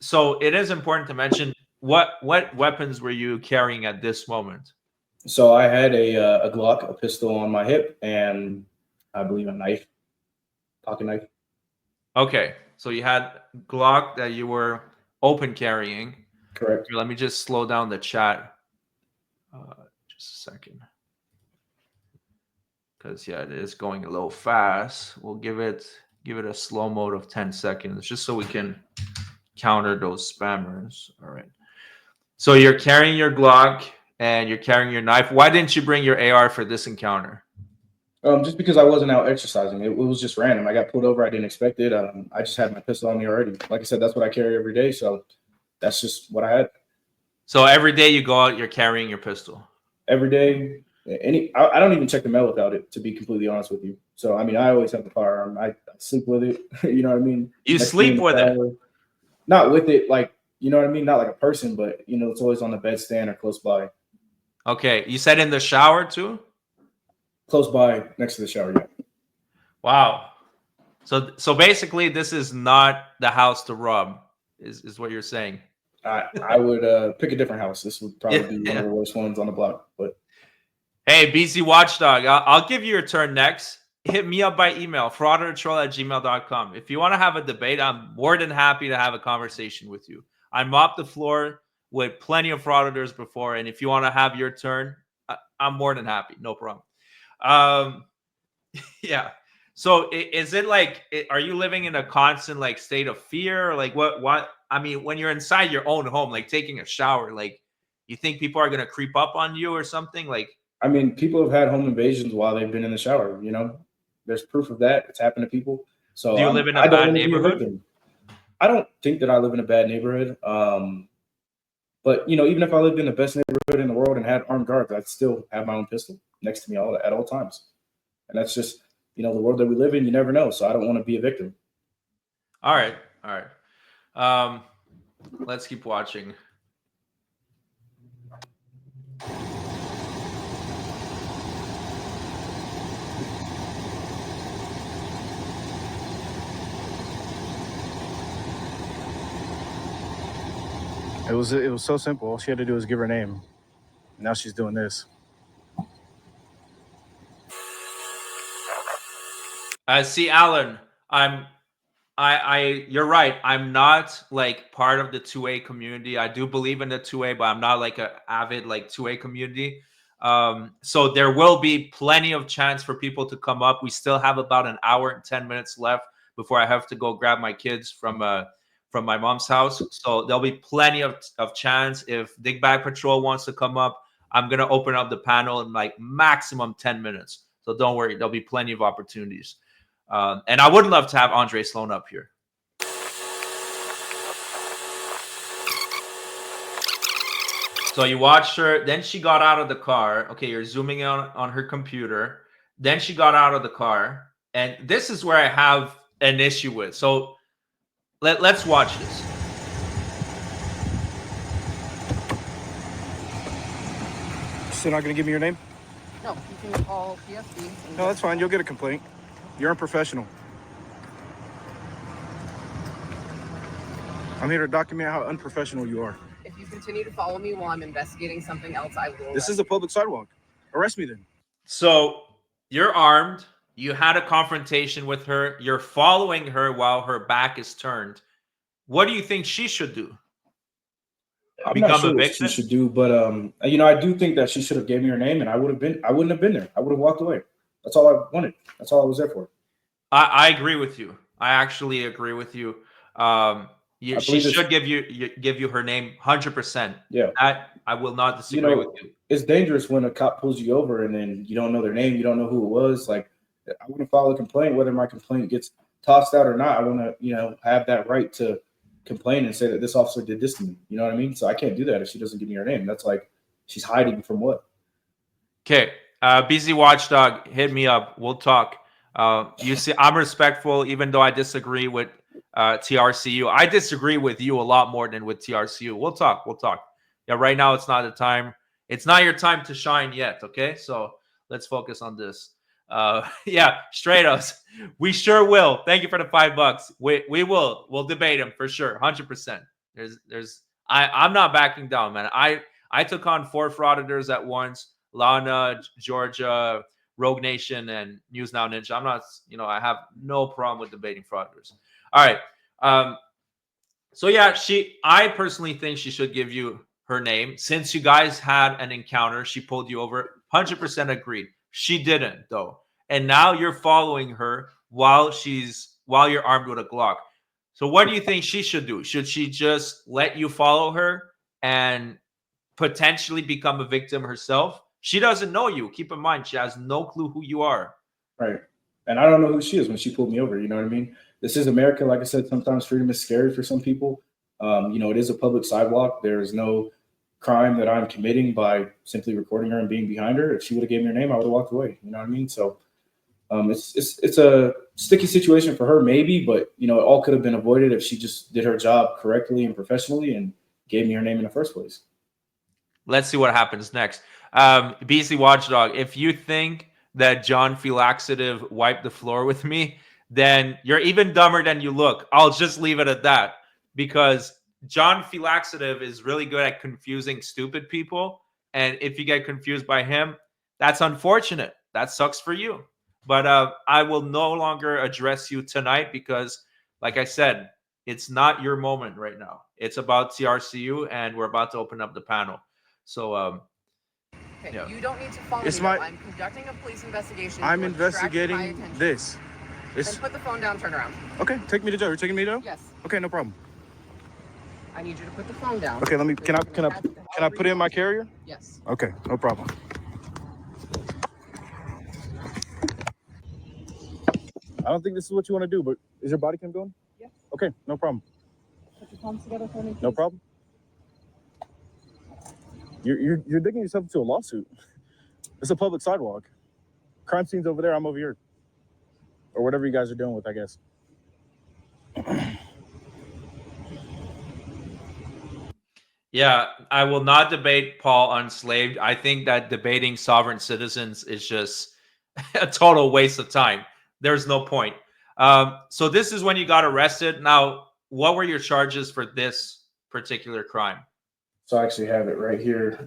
So it is important to mention what weapons were you carrying at this moment? So I had a Glock, a pistol on my hip, and I believe a knife, pocket knife. Okay, so you had Glock that you were open carrying. Correct. Here, let me just slow down the chat. Just a second. Because yeah, it is going a little fast. We'll give it a slow mode of 10 seconds just so we can counter those spammers. All right. So you're carrying your Glock and you're carrying your knife. Why didn't you bring your AR for this encounter? Just because I wasn't out exercising. It was just random. I got pulled over. I didn't expect it. I just had my pistol on me already. Like I said, that's what I carry every day. So that's just what I had. So every day you go out, you're carrying your pistol? Every day. I don't even check the mail without it, to be completely honest with you. So, I always have the firearm. I sleep with it. You know what I mean? You sleep with it? Not with it, like, you know what I mean? Not like a person, but, it's always on the bedstand or close by. Okay. You said in the shower too? Close by, next to the shower, yeah. Wow. So basically, this is not the house to rob, is what you're saying. I would pick a different house. This would probably be one of the worst ones on the block, but. Hey, BC Watchdog, I'll give you your turn next. Hit me up by email, frauditortroll@gmail.com. If you want to have a debate, I'm more than happy to have a conversation with you. I mopped the floor with plenty of frauditors before, and if you want to have your turn, I'm more than happy. No problem. Yeah. So is it like, are you living in a constant like state of fear? Like what, I mean, when you're inside your own home, like taking a shower, like you think people are going to creep up on you or something? Like, I mean, people have had home invasions while they've been in the shower, There's proof of that. It's happened to people. So do you live in a bad neighborhood? I don't think that I live in a bad neighborhood. But, even if I lived in the best neighborhood in the world and had armed guards, I'd still have my own pistol next to me at all times. And that's just, the world that we live in. You never know. So I don't want to be a victim. All right. Let's keep watching. It was so simple. All she had to do was give her name. Now she's doing this. See, Alan, you're right. I'm not like part of the 2A community. I do believe in the 2A, but I'm not like an avid like 2A community. So there will be plenty of chance for people to come up. We still have about an hour and 10 minutes left before I have to go grab my kids from my mom's house. So there'll be plenty of chance. If Dig Bag Patrol wants to come up, I'm going to open up the panel in like maximum 10 minutes. So don't worry, there'll be plenty of opportunities. And I would love to have Andre Sloan up here. So you watched her, then she got out of the car. Okay, you're zooming in on her computer. Then she got out of the car. And this is where I have an issue with. So let's watch this. Still not going to give me your name? No, you can call PSB. No, that's fine. You'll get a complaint. You're unprofessional. I'm here to document how unprofessional you are. If you continue to follow me while I'm investigating something else, I will. This is a public sidewalk. Arrest me then. So you're armed. You had a confrontation with her. You're following her while her back is turned. What do you think she should do? I'm not sure what she should do, but you know, I do think that she should have gave me her name, and I wouldn't have been there. I would have walked away. That's all I wanted. That's all I was there for. I agree with you. I actually agree with you. She should give you her name 100%. Yeah, I will not disagree with you. It's dangerous when a cop pulls you over and then you don't know their name, you don't know who it was. Like, I want to file a complaint, whether my complaint gets tossed out or not. I want to, have that right to complain and say that this officer did this to me. You know what I mean? So I can't do that if she doesn't give me her name. That's like, she's hiding from what? Okay, BZ Watchdog, hit me up. We'll talk. You see, I'm respectful, even though I disagree with TRCU. I disagree with you a lot more than with TRCU. We'll talk. Yeah, right now it's not the time. It's not your time to shine yet. Okay, so let's focus on this. Yeah, Stratos, we sure will. Thank you for the $5. We will. We'll debate him for sure, 100%. I'm not backing down, man. I took on 4 frauditors at once. Lana, Georgia, Rogue Nation, and News Now Ninja. I'm not, I have no problem with debating frauditors. All right. So yeah, I personally think she should give you her name. Since you guys had an encounter, she pulled you over. 100% agreed. She didn't though. And now you're following her while you're armed with a Glock. So what do you think she should do? Should she just let you follow her and potentially become a victim herself? She doesn't know you. Keep in mind, she has no clue who you are. Right. And I don't know who she is when she pulled me over. You know what I mean? This is America. Like I said, sometimes freedom is scary for some people. It is a public sidewalk. There is no crime that I'm committing by simply recording her and being behind her. If she would have gave me her name, I would have walked away. You know what I mean? So it's a sticky situation for her, maybe, but it all could have been avoided if she just did her job correctly and professionally and gave me her name in the first place. Let's see what happens next. BC Watchdog, if you think that John Philaxative wiped the floor with me, then you're even dumber than you look. I'll just leave it at that, because John Philaxative is really good at confusing stupid people. And if you get confused by him, that's unfortunate. That sucks for you. But I will no longer address you tonight because, like I said, it's not your moment right now. It's about TRCU, and we're about to open up the panel. So, yeah. You don't need to follow me. I'm conducting a police investigation. I'm investigating this. Then put the phone down, turn around. Okay, take me to jail. You're taking me to jail? Yes. Okay, no problem. I need you to put the phone down. Okay, can I put it in my carrier? Yes. Okay, no problem. I don't think this is what you want to do, but is your body cam going? Yes. Okay, no problem. Put your palms together for me, please. No problem. You're digging yourself into a lawsuit. It's a public sidewalk. Crime scene's over there. I'm over here. Or whatever you guys are dealing with, I guess. Yeah, I will not debate Paul Unslaved. I think that debating sovereign citizens is just a total waste of time. There's no point. So this is when you got arrested. Now, what were your charges for this particular crime? So I actually have it right here.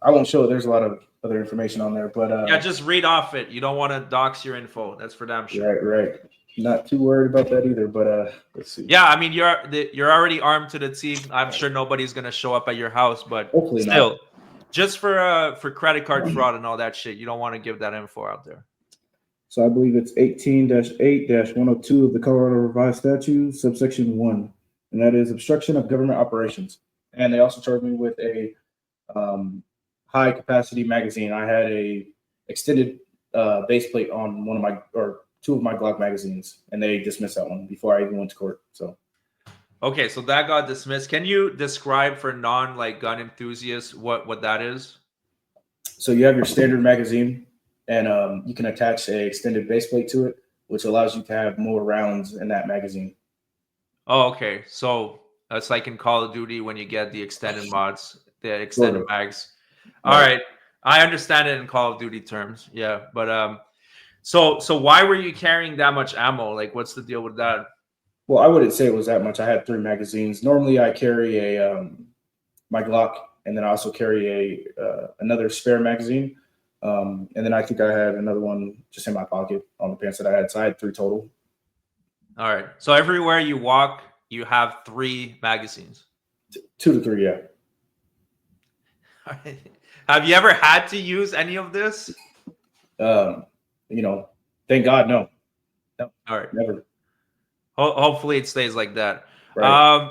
I won't show it. There's a lot of other information on there, but yeah, just read off it. You don't want to dox your info. That's for damn sure. Right. Not too worried about that either, but let's see. Yeah, I mean, you're already armed to the teeth. I'm sure nobody's gonna show up at your house, but hopefully still, not. Just for credit card fraud and all that shit. You don't want to give that info out there. So I believe it's 18-8-102 of the Colorado Revised Statute, subsection 1, and that is obstruction of government operations. And they also charged me with a high capacity magazine. I had a extended base plate on two of my Glock magazines, and they dismissed that one before I even went to court. So. Okay, so that got dismissed. Can you describe for gun enthusiasts what that is? So you have your standard magazine, and you can attach a extended base plate to it, which allows you to have more rounds in that magazine. Oh, okay. So it's like in Call of Duty when you get the extended mods, the extended mags. All right. I understand it in Call of Duty terms. Yeah, but so why were you carrying that much ammo? Like, what's the deal with that? Well, I wouldn't say it was that much. I had 3 magazines. Normally, I carry my Glock, and then I also carry another spare magazine. And then I think I had another one just in my pocket on the pants that I had. So I had 3 total. All right. So everywhere you walk, you have 3 magazines. 2 to 3, yeah. All right. Have you ever had to use any of this? Thank God, no. No. All right. Never. Hopefully it stays like that. Right.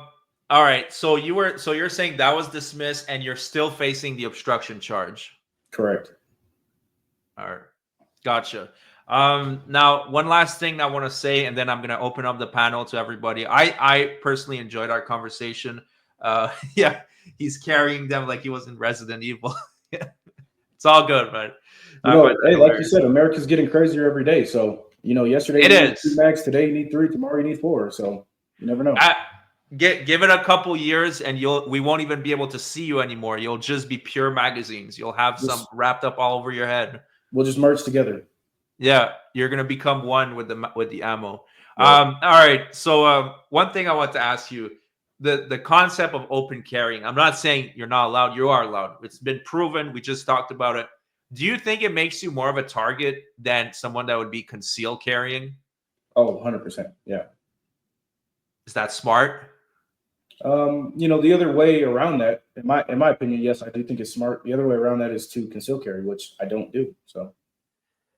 All right. So you're saying that was dismissed and you're still facing the obstruction charge. Correct. All right. Gotcha. Now, one last thing I want to say, and then I'm going to open up the panel to everybody. I personally enjoyed our conversation. Yeah, he's carrying them like he was in Resident Evil. It's all good, man. Hey, like you said, America's getting crazier every day. So, yesterday you need 2 mags, today you need 3, tomorrow you need 4. So you never know. Give it a couple years and we won't even be able to see you anymore. You'll just be pure magazines. You'll have some wrapped up all over your head. We'll just merge together. Yeah, you're gonna become one with the ammo. Yeah. All right. So one thing I want to ask you, the concept of open carrying. I'm not saying you're not allowed. You are allowed. It's been proven. We just talked about it. Do you think it makes you more of a target than someone that would be concealed carrying? Oh, 100%. Yeah. Is that smart? The other way around that, in my opinion, yes, I do think it's smart. The other way around that is to conceal carry, which I don't do. So.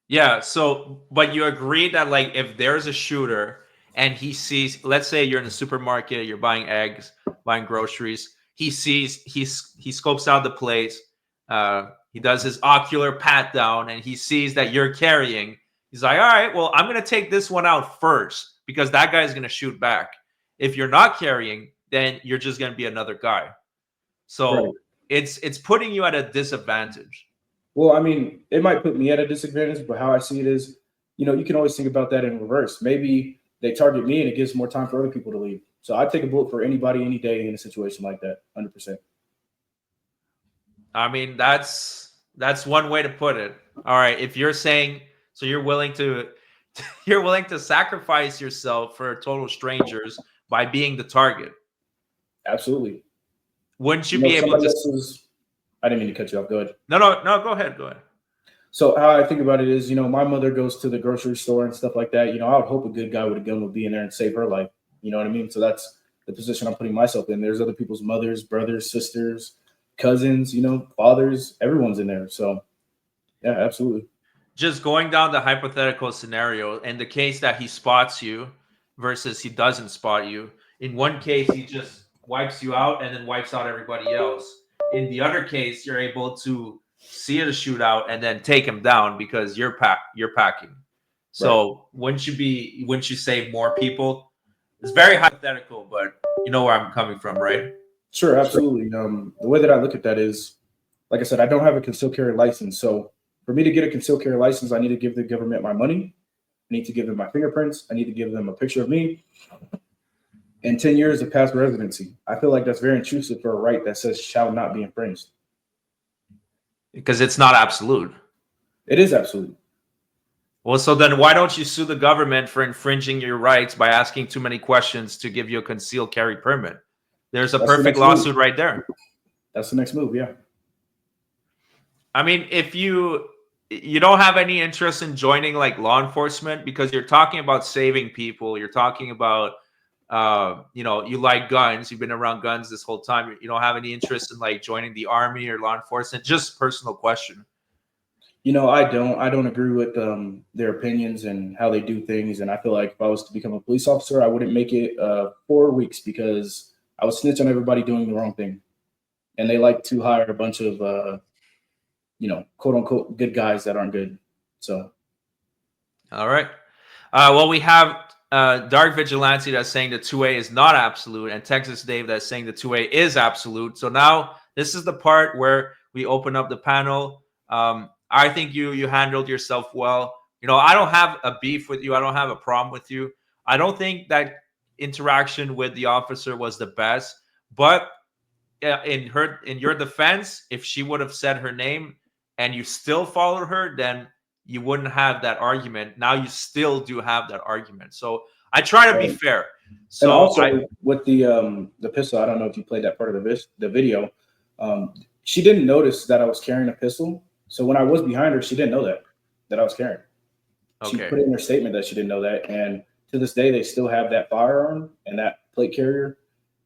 Yeah. So, but you agree that if there's a shooter and he sees, let's say you're in the supermarket, you're buying eggs, buying groceries, he scopes out the place. He does his ocular pat down and he sees that you're carrying. He's like, all right, well, I'm going to take this one out first because that guy's going to shoot back. If you're not carrying, then you're just going to be another guy. So it's putting you at a disadvantage. Well, I mean, it might put me at a disadvantage, but how I see it is, you can always think about that in reverse. Maybe they target me and it gives more time for other people to leave. So I'd take a bullet for anybody, any day in a situation like that, 100%. I mean, that's one way to put it. All right, if you're saying so, you're willing to sacrifice yourself for total strangers by being the target. Absolutely. Wouldn't you be able to? I didn't mean to cut you off. Go ahead. No. Go ahead. So how I think about it is, my mother goes to the grocery store and stuff like that. I would hope a good guy with a gun would be in there and save her life. You know what I mean? So that's the position I'm putting myself in. There's other people's mothers, brothers, sisters, cousins, fathers, everyone's in there. So yeah, absolutely. Just going down the hypothetical scenario, in the case that he spots you versus he doesn't spot you, in one case, he just wipes you out and then wipes out everybody else. In the other case, you're able to see a shootout and then take him down because you're packing. So wouldn't you save more people? It's very hypothetical, but you know where I'm coming from, right? Sure, absolutely. The way that I look at that is, like I said, I don't have a concealed carry license. So for me to get a concealed carry license, I need to give the government my money. I need to give them my fingerprints. I need to give them a picture of me and 10 years of past residency. I feel like that's very intrusive for a right that says shall not be infringed. Because it's not absolute. It is absolute. Well, so then why don't you sue the government for infringing your rights by asking too many questions to give you a concealed carry permit? There's a perfect lawsuit right there. That's the next move, yeah. I mean, if you don't have any interest in joining law enforcement because you're talking about saving people, you're talking about you know, you like guns, you've been around guns this whole time, you don't have any interest in like joining the army or law enforcement? Just personal question. You know, I don't agree with their opinions and how they do things. And I feel like if I was to become a police officer, I wouldn't make it 4 weeks because I would snitch on everybody doing the wrong thing. And they like to hire a bunch of, you know, quote unquote, good guys that aren't good. So. All right. Well, we have Dark Vigilante that's saying the 2A is not absolute, and Texas Dave that's saying the 2A is absolute. So now this is the part where we open up the panel. I think you handled yourself well. You know, I don't have a beef with you. I don't have a problem with you. I don't think that interaction with the officer was the best, but in your defense, if she would have said her name and you still followed her, then you wouldn't have that argument. Now you still do have that argument. So I try to be fair. So and also with the pistol, I don't know if you played that part of the video. She didn't notice that I was carrying a pistol. So when I was behind her, she didn't know that I was carrying. She put in her statement that she didn't know that. And to this day, they still have that firearm and that plate carrier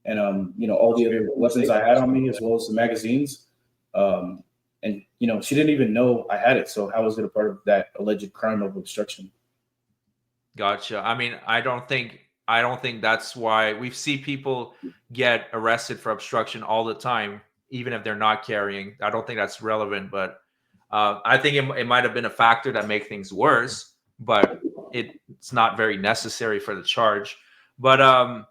and, you know, all the other weapons I had on me, as well as the magazines. And, you know, she didn't even know I had it. So how was it a part of that alleged crime of obstruction? Gotcha. I mean, I don't think that's why we see people get arrested for obstruction all the time, even if they're not carrying. I don't think that's relevant, but I think it might have been a factor that make things worse, but it's not very necessary for the charge. But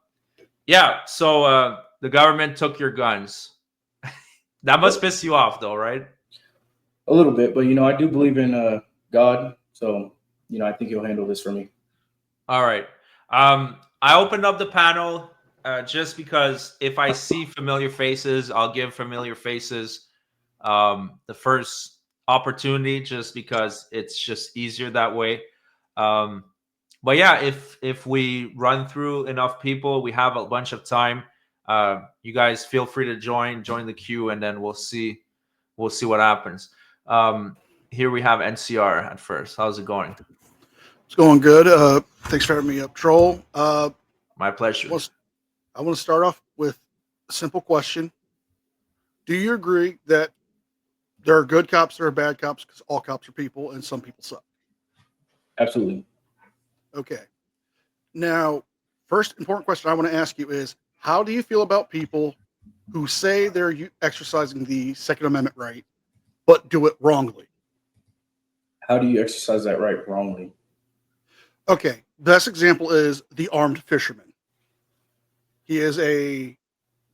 yeah, so the government took your guns. That must piss you off, though, right? A little bit, but, you know, I do believe in God. So, you know, I think he'll handle this for me. All right. I opened up the panel just because if I see familiar faces, I'll give familiar faces the first opportunity, just because it's just easier that way. But yeah, if we run through enough people, we have a bunch of time. You guys feel free to join the queue, and then we'll see what happens. Here we have NCR at first. How's it going? It's going good. Thanks for having me up, Troll. My pleasure. I want to start off with a simple question. Do you agree that there are good cops, there are bad cops, because all cops are people and some people suck? Absolutely. Okay. Now, first important question I want to ask you is, how do you feel about people who say they're exercising the Second Amendment right, but do it wrongly? How do you exercise that right wrongly? Okay. Best example is the armed fisherman. He is a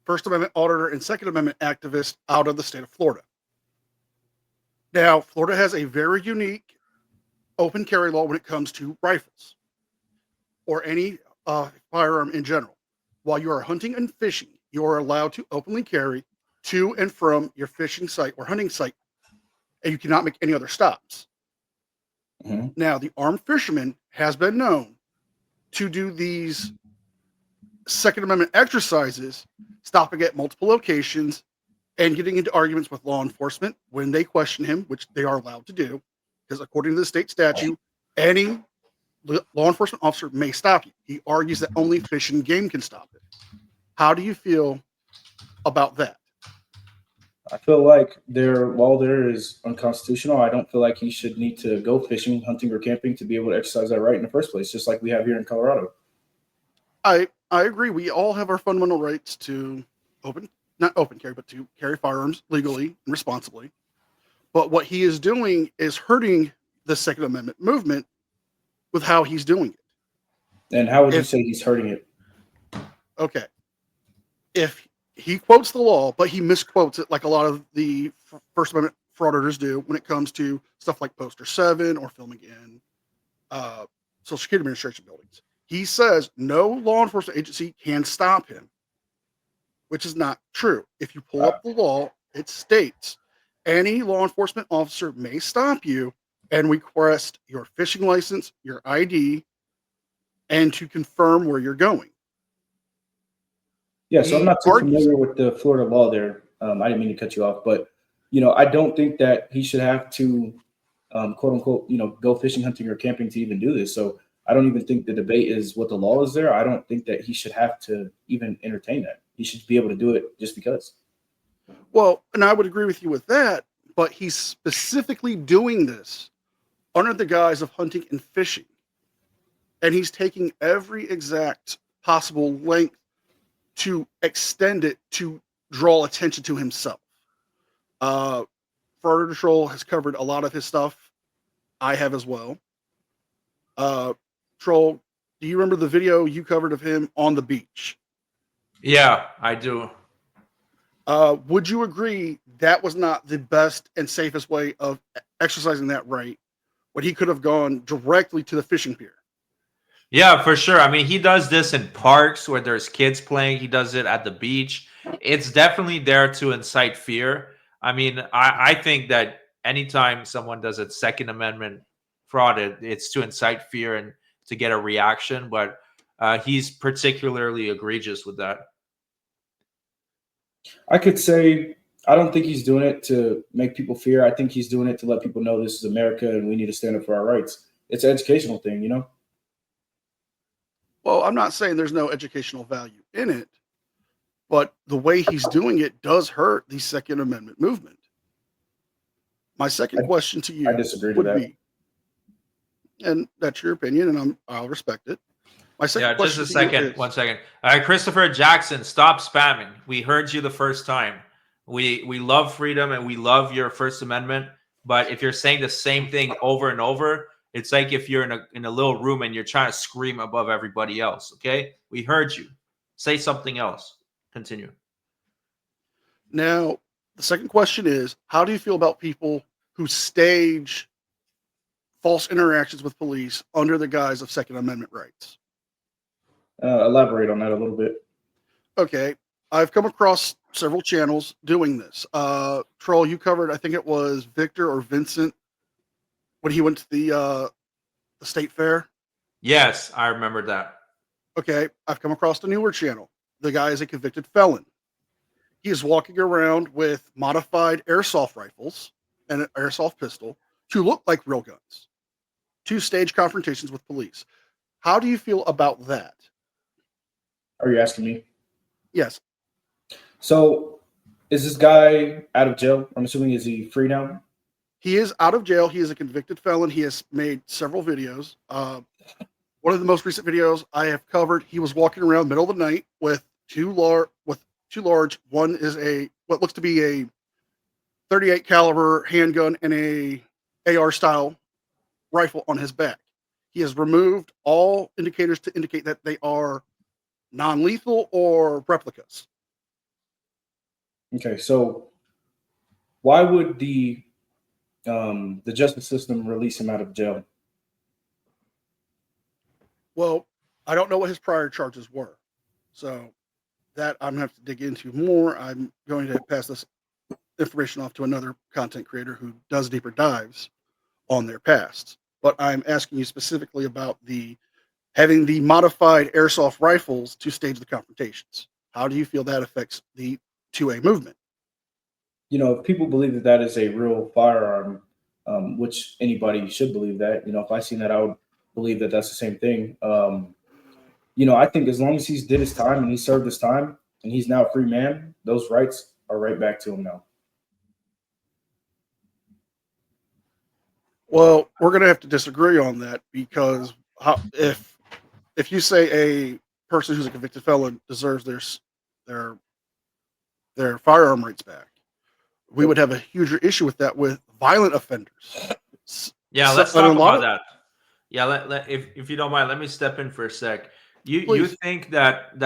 First Amendment auditor and Second Amendment activist out of the state of Florida. Now, Florida has a very unique open carry law when it comes to rifles or any firearm in general. While you are hunting and fishing, you are allowed to openly carry to and from your fishing site or hunting site, and you cannot make any other stops. Mm-hmm. Now, the armed fisherman has been known to do these Second Amendment exercises, stopping at multiple locations and getting into arguments with law enforcement when they question him, which they are allowed to do, because according to the state statute, any law enforcement officer may stop you. He argues that only Fish and Game can stop it. How do you feel about that? I feel like while there is unconstitutional, I don't feel like he should need to go fishing, hunting, or camping to be able to exercise that right in the first place, just like we have here in Colorado. I agree. We all have our fundamental rights to not open carry, but to carry firearms legally and responsibly. But what he is doing is hurting the Second Amendment movement with how he's doing it. And how would you say he's hurting it? Okay. If he quotes the law, but he misquotes it like a lot of the First Amendment frauditors do when it comes to stuff like Poster 7 or filming in Social Security Administration buildings. He says no law enforcement agency can stop him, which is not true. If you pull up the law, it states any law enforcement officer may stop you and request your fishing license, your ID, and to confirm where you're going. Yeah, so I'm not too familiar with the Florida law there. I didn't mean to cut you off, but, you know, I don't think that he should have to, quote unquote, you know, go fishing, hunting, or camping to even do this. So I don't even think the debate is what the law is there. I don't think that he should have to even entertain that. He should be able to do it just because. Well, and I would agree with you with that, but he's specifically doing this under the guise of hunting and fishing. And he's taking every exact possible length to extend it to draw attention to himself. Frauditor Troll has covered a lot of his stuff. I have as well. Troll, do you remember the video you covered of him on the beach? Yeah, I do. Would you agree that was not the best and safest way of exercising that right when he could have gone directly to the fishing pier? Yeah, for sure. I mean, he does this in parks where there's kids playing. He does it at the beach. It's definitely there to incite fear. I mean, I think that anytime someone does a Second Amendment fraud, it's to incite fear and to get a reaction. But he's particularly egregious with that. I could say I don't think he's doing it to make people fear. I think he's doing it to let people know this is America and we need to stand up for our rights. It's an educational thing, you know? Well, I'm not saying there's no educational value in it, but the way he's doing it does hurt the Second Amendment movement. My second question to you I disagree to would that. be, and that's your opinion, and I'll respect it. My second Yeah, just question a to you second. is, 1 second. Christopher Jackson, stop spamming. We heard you the first time. We love freedom and we love your First Amendment. But if you're saying the same thing over and over, it's like if you're in a little room and you're trying to scream above everybody else. Okay, we heard you. Say something else. Continue. now the second question is, how do you feel about people who stage false interactions with police under the guise of Second Amendment rights? Elaborate on that a little bit. Okay, I've come across several channels doing this. Troll, you covered, I think it was Victor or Vincent when he went to the state fair. Yes, I remember that. Okay, I've come across a newer channel. The guy is a convicted felon. He is walking around with modified airsoft rifles and an airsoft pistol to look like real guns to stage confrontations with police. How do you feel about that? Are you asking me? Yes. So is this guy out of jail? I'm assuming, is he free now? He is out of jail. He is a convicted felon. He has made several videos. One of the most recent videos I have covered, he was walking around middle of the night with two large. One is what looks to be a 38 caliber handgun and a AR style rifle on his back. He has removed all indicators to indicate that they are non-lethal or replicas. Okay, so why would the justice system release him out of jail? Well, I don't know what his prior charges were, so that I'm going to have to dig into more. I'm going to pass this information off to another content creator who does deeper dives on their past. But I'm asking you specifically about having the modified airsoft rifles to stage the confrontations. How do you feel that affects the 2A movement? You know, if people believe that that is a real firearm, which anybody should believe that, you know, if I seen that, I would believe that that's the same thing. You know, I think as long as he's did his time and he served his time and he's now a free man, those rights are right back to him now. Well, we're going to have to disagree on that because if you say a person who's a convicted felon deserves their firearm rights back, we would have a huger issue with that with violent offenders. Yeah, let's talk about that. Yeah, if you don't mind, let me step in for a sec. You think that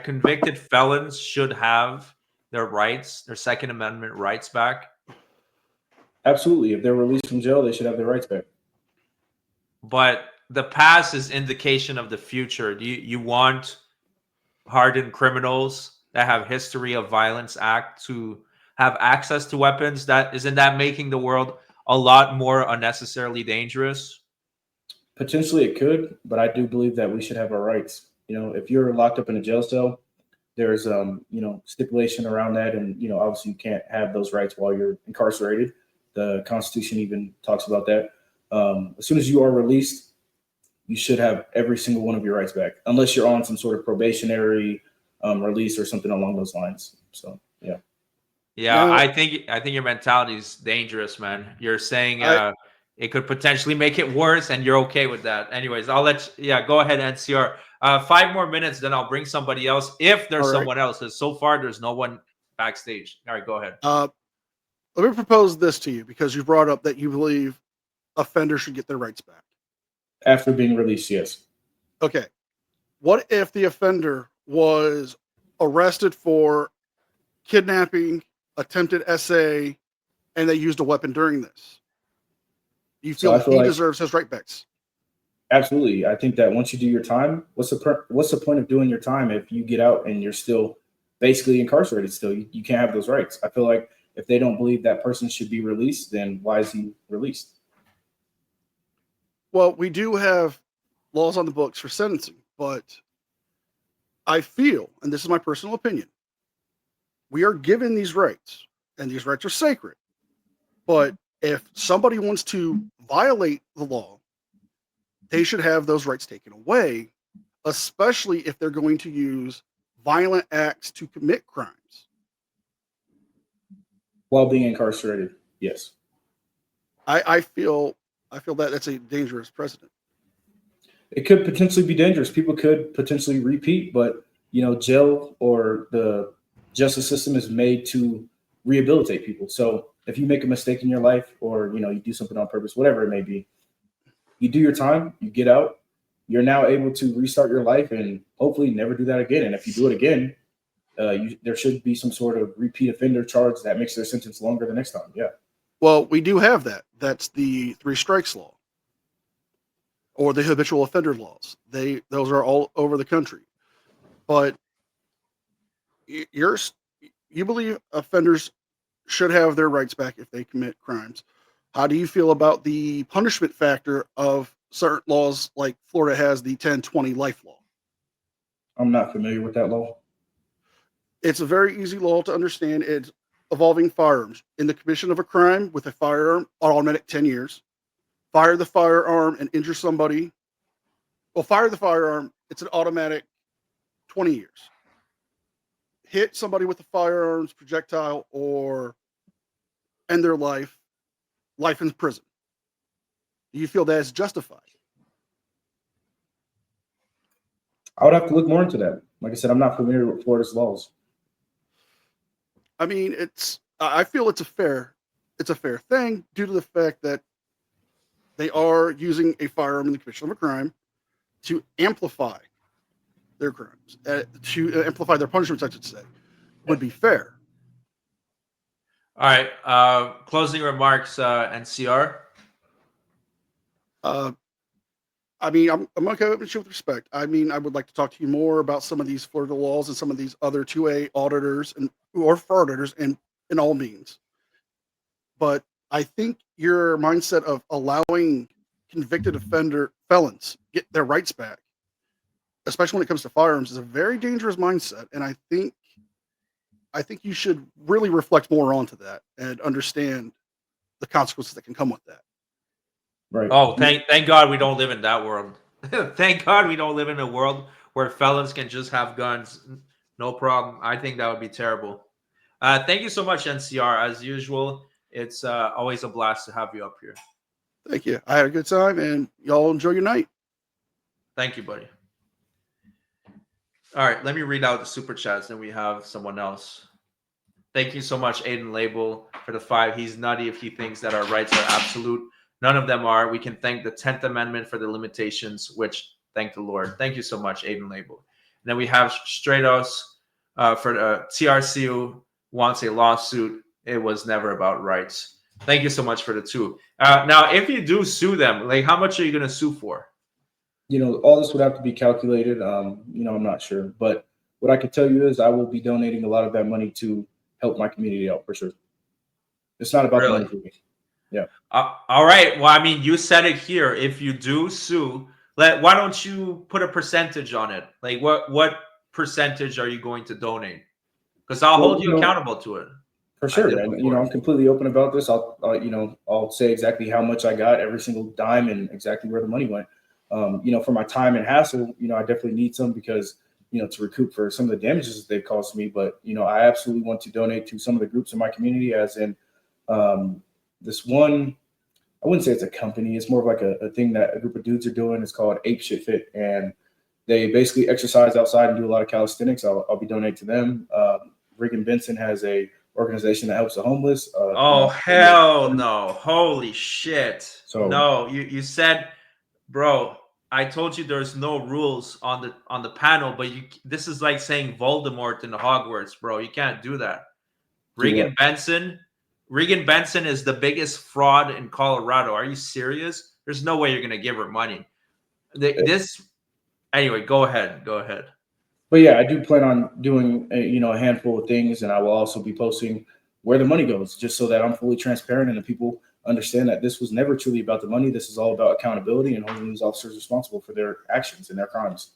convicted felons should have their rights, their Second Amendment rights back? Absolutely. If they're released from jail, they should have their rights back. But the past is indication of the future. Do you want hardened criminals that have history of violence act to have access to weapons? Isn't that making the world a lot more unnecessarily dangerous? Potentially it could, but I do believe that we should have our rights. You know, if you're locked up in a jail cell, there's you know, stipulation around that, and you know, obviously you can't have those rights while you're incarcerated. The Constitution even talks about that. As soon as you are released, you should have every single one of your rights back, unless you're on some sort of probationary release or something along those lines. So yeah. Yeah, Now- I think your mentality is dangerous, man. You're saying it could potentially make it worse, and you're okay with that. Anyways, I'll let go ahead, NCR. 5 more minutes, then I'll bring somebody else if there's All right. someone else. Because so far there's no one backstage. All right, go ahead. Let me propose this to you because you brought up that you believe offenders should get their rights back. After being released, yes. Okay. What if the offender was arrested for kidnapping, attempted SA, and they used a weapon during this? You feel I feel he like- deserves his right backs? Absolutely. I think that once you do your time, what's the point of doing your time if you get out and you're still basically incarcerated still? You can't have those rights. I feel like if they don't believe that person should be released, then why is he released? Well, we do have laws on the books for sentencing, but I feel, and this is my personal opinion, we are given these rights, and these rights are sacred. But if somebody wants to violate the law, they should have those rights taken away, especially if they're going to use violent acts to commit crimes. While being incarcerated, yes. I feel that that's a dangerous precedent. It could potentially be dangerous. People could potentially repeat, but jail or the justice system is made to rehabilitate people. So if you make a mistake in your life, or you do something on purpose, whatever it may be, you do your time, you get out, you're now able to restart your life and hopefully never do that again. And if you do it again, there should be some sort of repeat offender charge that makes their sentence longer the next time. Yeah. Well, we do have that. That's the 3 strikes law, or the habitual offender laws. Those are all over the country. But you believe offenders should have their rights back if they commit crimes. How do you feel about the punishment factor of certain laws, like Florida has the 10-20 life law? I'm not familiar with that law. It's a very easy law to understand. It's involving firearms. In the commission of a crime with a firearm, automatic 10 years. Fire the firearm and injure somebody. Well, fire the firearm, it's an automatic 20 years. Hit somebody with a firearms projectile or end their life in prison. Do you feel that is justified? I would have to look more into that. Like I said, I'm not familiar with Florida's laws. I mean, I feel it's a fair thing due to the fact that they are using a firearm in the commission of a crime to amplify their crimes, to amplify their punishments, I should say, would be fair. All right. Closing remarks, NCR. I mean, I'm okay with you with respect. I mean, I would like to talk to you more about some of these Florida laws and some of these other 2A auditors or frauditors in all means. But I think your mindset of allowing convicted felons get their rights back, especially when it comes to firearms, is a very dangerous mindset. And I think you should really reflect more onto that and understand the consequences that can come with that. Right. Oh, thank God we don't live in that world. Thank God we don't live in a world where felons can just have guns. No problem. I think that would be terrible. Thank you so much, NCR. As usual, it's always a blast to have you up here. Thank you. I had a good time, and y'all enjoy your night. Thank you, buddy. All right, let me read out the super chats, then we have someone else. Thank you so much, Aiden Label, for the 5. He's nutty if he thinks that our rights are absolute. None of them are. We can thank the 10th Amendment for the limitations, which thank the Lord. Thank you so much, Aiden Label. And then we have Stratos for the TRCU wants a lawsuit. It was never about rights. Thank you so much for the 2. Now, if you do sue them, like, how much are you going to sue for? All this would have to be calculated. I'm not sure. But what I can tell you is I will be donating a lot of that money to help my community out for sure. It's not about the money for me. Yeah. All right. Well, I mean, you said it here. If you do sue, why don't you put a percentage on it? Like, what percentage are you going to donate? Because I'll hold you accountable to it. For sure. And, I'm completely open about this. I'll say exactly how much I got, every single dime, and exactly where the money went. For my time and hassle, I definitely need some because, to recoup for some of the damages that they've caused me. But, I absolutely want to donate to some of the groups in my community, as in this one, I wouldn't say it's a company. It's more of like a thing that a group of dudes are doing. It's called Ape Shit Fit. And they basically exercise outside and do a lot of calisthenics. I'll be donating to them. Regan Benson has a organization that helps the homeless. Oh, hell no. Holy shit. So no, you said, bro, I told you there's no rules on the panel, but this is like saying Voldemort in the Hogwarts, bro. You can't do that. Regan Benson is the biggest fraud in Colorado. Are you serious? There's no way you're going to give her money. Anyway, go ahead. But yeah, I do plan on doing a handful of things, and I will also be posting where the money goes, just so that I'm fully transparent and the people understand that this was never truly about the money. This is all about accountability and holding these officers responsible for their actions and their crimes.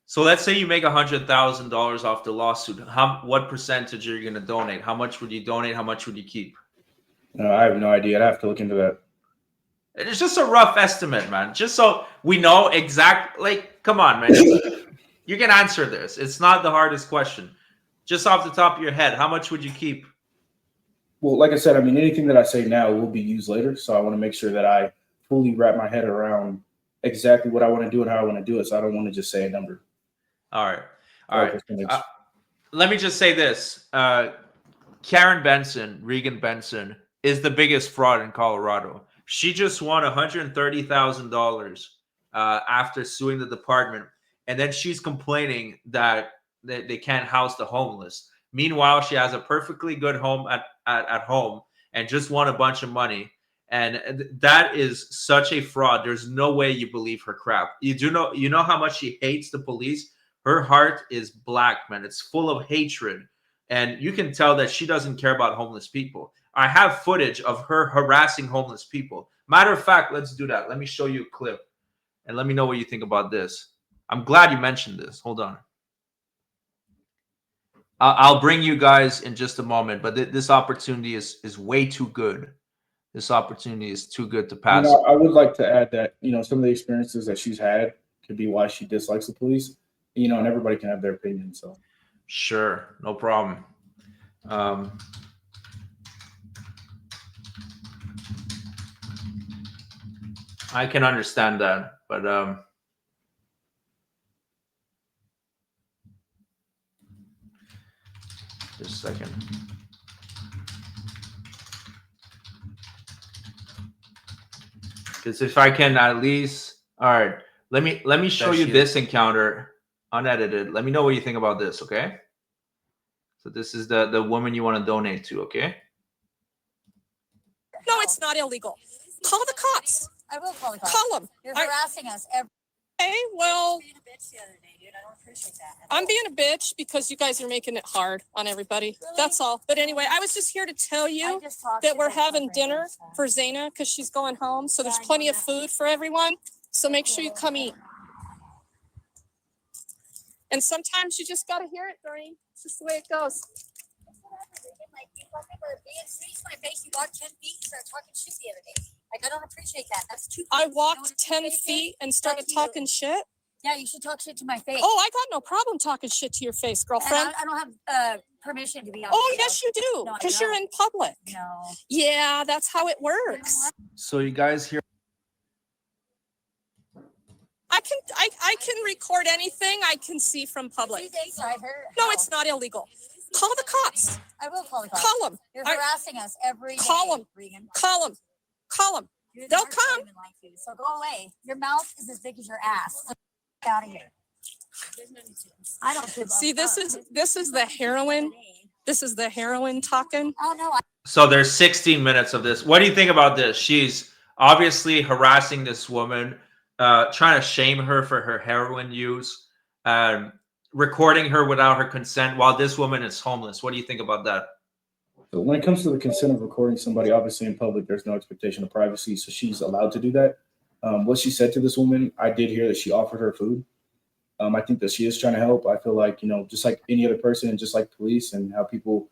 So let's say you make $100,000 off the lawsuit. What percentage are you going to donate? How much would you donate? How much would you keep? I have no idea. I'd have to look into that. It's just a rough estimate, man. Just so we know come on, man. You can answer this. It's not the hardest question. Just off the top of your head, how much would you keep? Well, like I said, anything that I say now will be used later. So I want to make sure that I fully wrap my head around exactly what I want to do and how I want to do it. So I don't want to just say a number. All right. Let me just say this. Regan Benson, is the biggest fraud in Colorado. She just won $130,000 after suing the department. And then she's complaining that they can't house the homeless. Meanwhile, she has a perfectly good home at home and just won a bunch of money. And that is such a fraud. There's no way you believe her crap. You know how much she hates the police? Her heart is black, man. It's full of hatred. And you can tell that she doesn't care about homeless people. I have footage of her harassing homeless people. Matter of fact, let's do that. Let me show you a clip and let me know what you think about this. I'm glad you mentioned this. Hold on. I'll bring you guys in just a moment, but this opportunity is way too good. This opportunity is too good to pass. I would like to add that, some of the experiences that she's had could be why she dislikes the police, and everybody can have their opinion. So sure, no problem. I can understand that, but just a second. Because if I can at least, all right, let me show you this encounter unedited. Let me know what you think about this, okay? So this is the woman you want to donate to, okay? No, it's not illegal. Call the cops. I will call the cops. Call them. You're harassing us every. Okay, well, Being a bitch the other day, dude. I don't appreciate that. I'm being a bitch because you guys are making it hard on everybody. Really? That's all. But anyway, I was just here to tell you that we're having dinner for Zaina because she's going home. So there's plenty of food for everyone. So make sure you come eat. And sometimes you just got to hear it, Doreen. It's just the way it goes. Like, you fucking were being sweet to my face. You walked 10 feet and started talking shit the other day. Like, I don't appreciate that. That's too. I walked 10 feet and started talking shit. Yeah, you should talk shit to my face. Oh, I got no problem talking shit to your face, girlfriend. I don't have permission to be on. Oh, yes, you do, because you're in public. No. Yeah, that's how it works. So you guys hear? I can record anything I can see from public. No, it's not illegal. Call the cops. I will call the cops. Call them. You're harassing us every day. Call them. Regan. Call them. Call them. They'll come. Like you, so go away. Your mouth is as big as your ass. Get out of here. I don't see. This is the heroin. This is the heroin talking. Oh no. So there's 16 minutes of this. What do you think about this? She's obviously harassing this woman, trying to shame her for her heroin use, recording her without her consent while this woman is homeless. What do you think about that? So when it comes to the consent of recording somebody, obviously in public, there's no expectation of privacy. So she's allowed to do that. What she said to this woman, I did hear that she offered her food. I think that she is trying to help. I feel like, just like any other person and just like police and how people,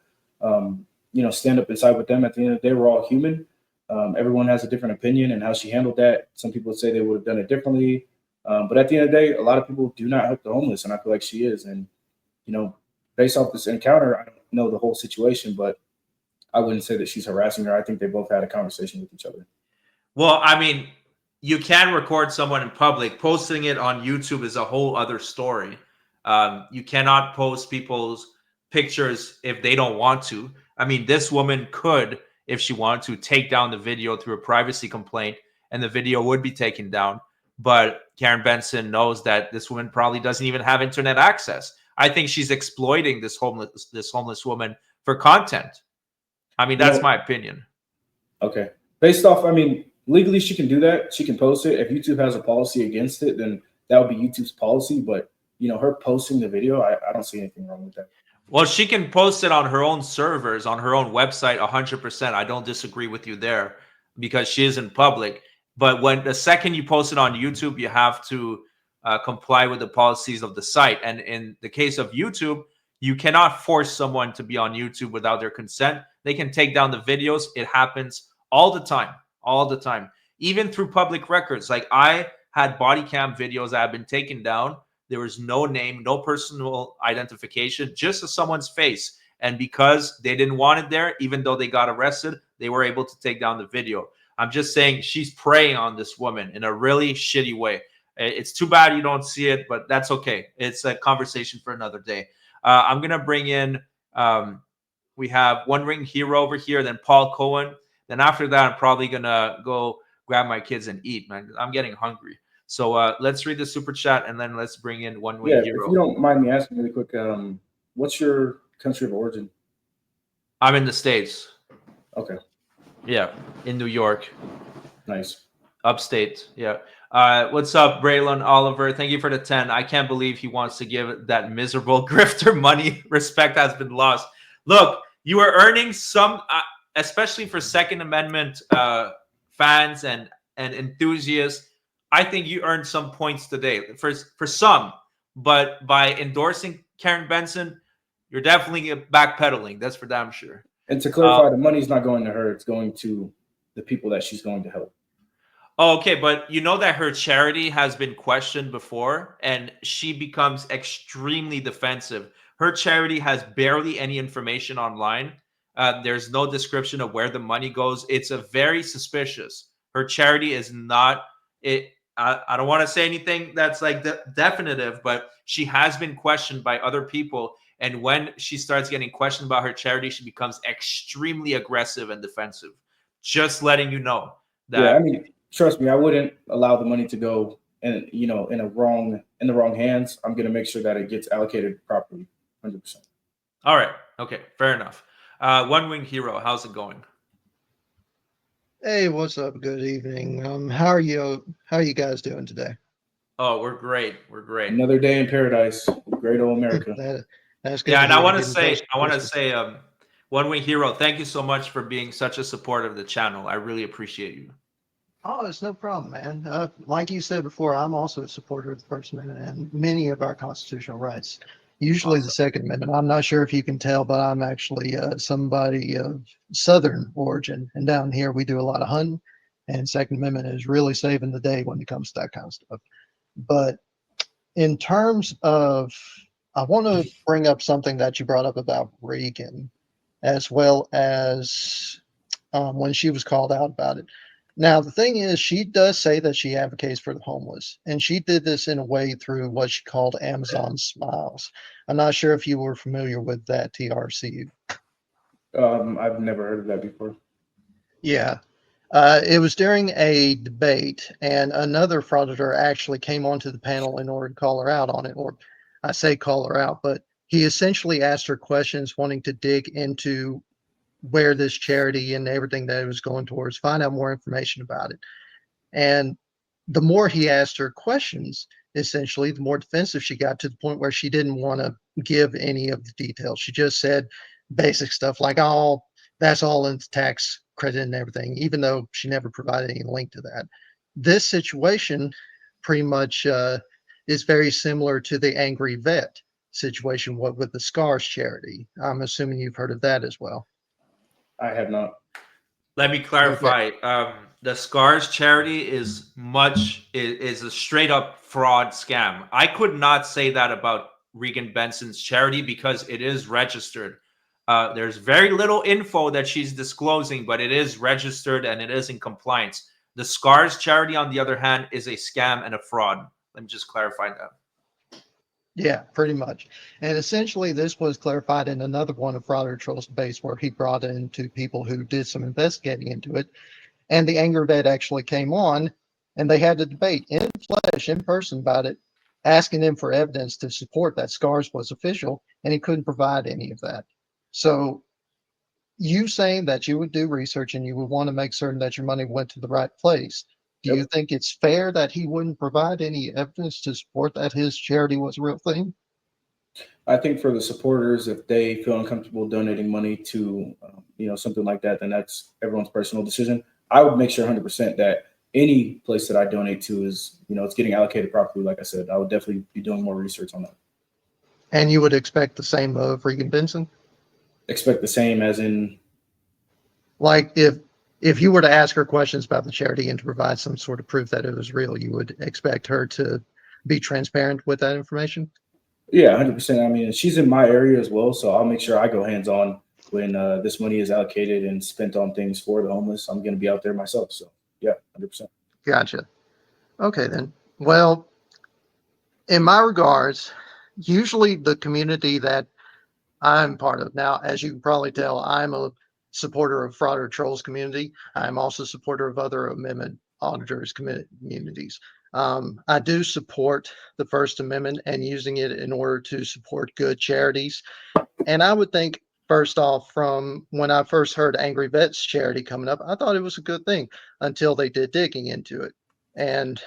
stand up and side with them. At the end of the day, we're all human. Everyone has a different opinion and how she handled that. Some people would say they would have done it differently. But at the end of the day, a lot of people do not help the homeless, and I feel like she is. And, you know, based off this encounter, I don't know the whole situation, but I wouldn't say that she's harassing her. I think they both had a conversation with each other. Well, I mean, you can record someone in public. Posting it on YouTube is a whole other story. You cannot post people's pictures if they don't want to. I mean, this woman could, if she wanted to, take down the video through a privacy complaint, and the video would be taken down. But Karen Benson knows that this woman probably doesn't even have internet access. I think she's exploiting this homeless woman for content. I mean, that's my opinion. Okay. Based off, I mean, legally she can do that. She can post it. If YouTube has a policy against it, then that would be YouTube's policy. But, you know, her posting the video, I don't see anything wrong with that. Well, she can post it on her own servers, on her own website, 100%. I don't disagree with you there because she is in public. But when the second you post it on YouTube, you have to comply with the policies of the site. And in the case of YouTube, you cannot force someone to be on YouTube without their consent. They can take down the videos. It happens all the time, even through public records. Like, I had body cam videos that have been taken down. There was no name, no personal identification, just someone's face. And because they didn't want it there, even though they got arrested, they were able to take down the video. I'm just saying she's preying on this woman in a really shitty way. It's too bad you don't see it, but that's okay. It's a conversation for another day. I'm going to bring in, we have One Ring Hero over here, then Paul Cohen. Then after that, I'm probably going to go grab my kids and eat, man. I'm getting hungry. So let's read the super chat, and then let's bring in One Ring Hero. If you don't mind me asking really quick, what's your country of origin? I'm in the States. Okay. Yeah, in New York. Nice. Upstate, yeah. What's up, Braylon Oliver? Thank you for the 10. I can't believe he wants to give that miserable grifter money. Respect has been lost. Look, you are earning some, especially for Second Amendment fans and enthusiasts. I think you earned some points today for some, but by endorsing Karen Benson, you're definitely backpedaling. That's for damn sure. And to clarify, the money's not going to her. It's going to the people that she's going to help. Oh, okay, but you know that her charity has been questioned before, and she becomes extremely defensive. Her charity has barely any information online. There's no description of where the money goes. It's a very suspicious. Her charity is not it. I don't want to say anything that's like definitive, but she has been questioned by other people. And when she starts getting questioned about her charity, she becomes extremely aggressive and defensive. Just letting you know that. Yeah, I mean, trust me, I wouldn't allow the money to go in the wrong hands. I'm going to make sure that it gets allocated properly, 100%. All right. Okay. Fair enough. One Wing Hero, how's it going? Hey, what's up? Good evening. How are you guys doing today? Oh, we're great. We're great. Another day in paradise. Great old America. That's good. Yeah, and I want to say, One Wing Hero, thank you so much for being such a supporter of the channel. I really appreciate you. Oh, it's no problem, man. Like you said before, I'm also a supporter of the First Amendment and many of our constitutional rights. Usually the Second Amendment. I'm not sure if you can tell, but I'm actually somebody of Southern origin. And down here, we do a lot of hunting. And Second Amendment is really saving the day when it comes to that kind of stuff. But in terms of, I want to bring up something that you brought up about Reagan, as well as when she was called out about it. Now, the thing is, she does say that she advocates for the homeless, and she did this in a way through what she called Amazon Smiles. I'm not sure if you were familiar with that, TRCU. I've never heard of that before. Yeah. It was during a debate, and another frauditor actually came onto the panel in order to call her out on it, or I say call her out, but he essentially asked her questions wanting to dig into where this charity and everything that it was going towards, find out more information about it. And the more he asked her questions, essentially, the more defensive she got, to the point where she didn't want to give any of the details. She just said basic stuff like, oh, that's all in tax credit and everything, even though she never provided any link to that. This situation pretty much is very similar to the Angry Vet situation with the SCARS charity. I'm assuming you've heard of that as well. I have not. Let me clarify. The Scars charity is a straight up fraud scam. I could not say that about Regan Benson's charity because it is registered. There's very little info that she's disclosing, but it is registered and it is in compliance. The Scars charity, on the other hand, is a scam and a fraud. Let me just clarify that. Yeah, pretty much. And essentially, this was clarified in another one of Frauditor Troll's debates where he brought in two people who did some investigating into it. And the angry vet actually came on and they had a debate in flesh, in person about it, asking him for evidence to support that Scars was official, and he couldn't provide any of that. So you saying that you would do research and you would want to make certain that your money went to the right place. Do you think it's fair that he wouldn't provide any evidence to support that his charity was a real thing? I think for the supporters, if they feel uncomfortable donating money to, something like that, then that's everyone's personal decision. I would make sure 100% that any place that I donate to is, it's getting allocated properly. Like I said, I would definitely be doing more research on that. And you would expect the same of Regan Benson? Expect the same as in? Like if you were to ask her questions about the charity and to provide some sort of proof that it was real, you would expect her to be transparent with that information? Yeah, 100%. I mean, she's in my area as well, so I'll make sure I go hands-on when this money is allocated and spent on things for the homeless. I'm going to be out there myself. So, yeah, 100%. Gotcha. Okay, then. Well, in my regards, usually the community that I'm part of now, as you can probably tell, I'm a supporter of Frauditor Troll's community. I'm also a supporter of other amendment auditors communities. I do support the First Amendment and using it in order to support good charities. And I would think, first off, from when I first heard Angry Vets charity coming up, I thought it was a good thing until they did digging into it. And,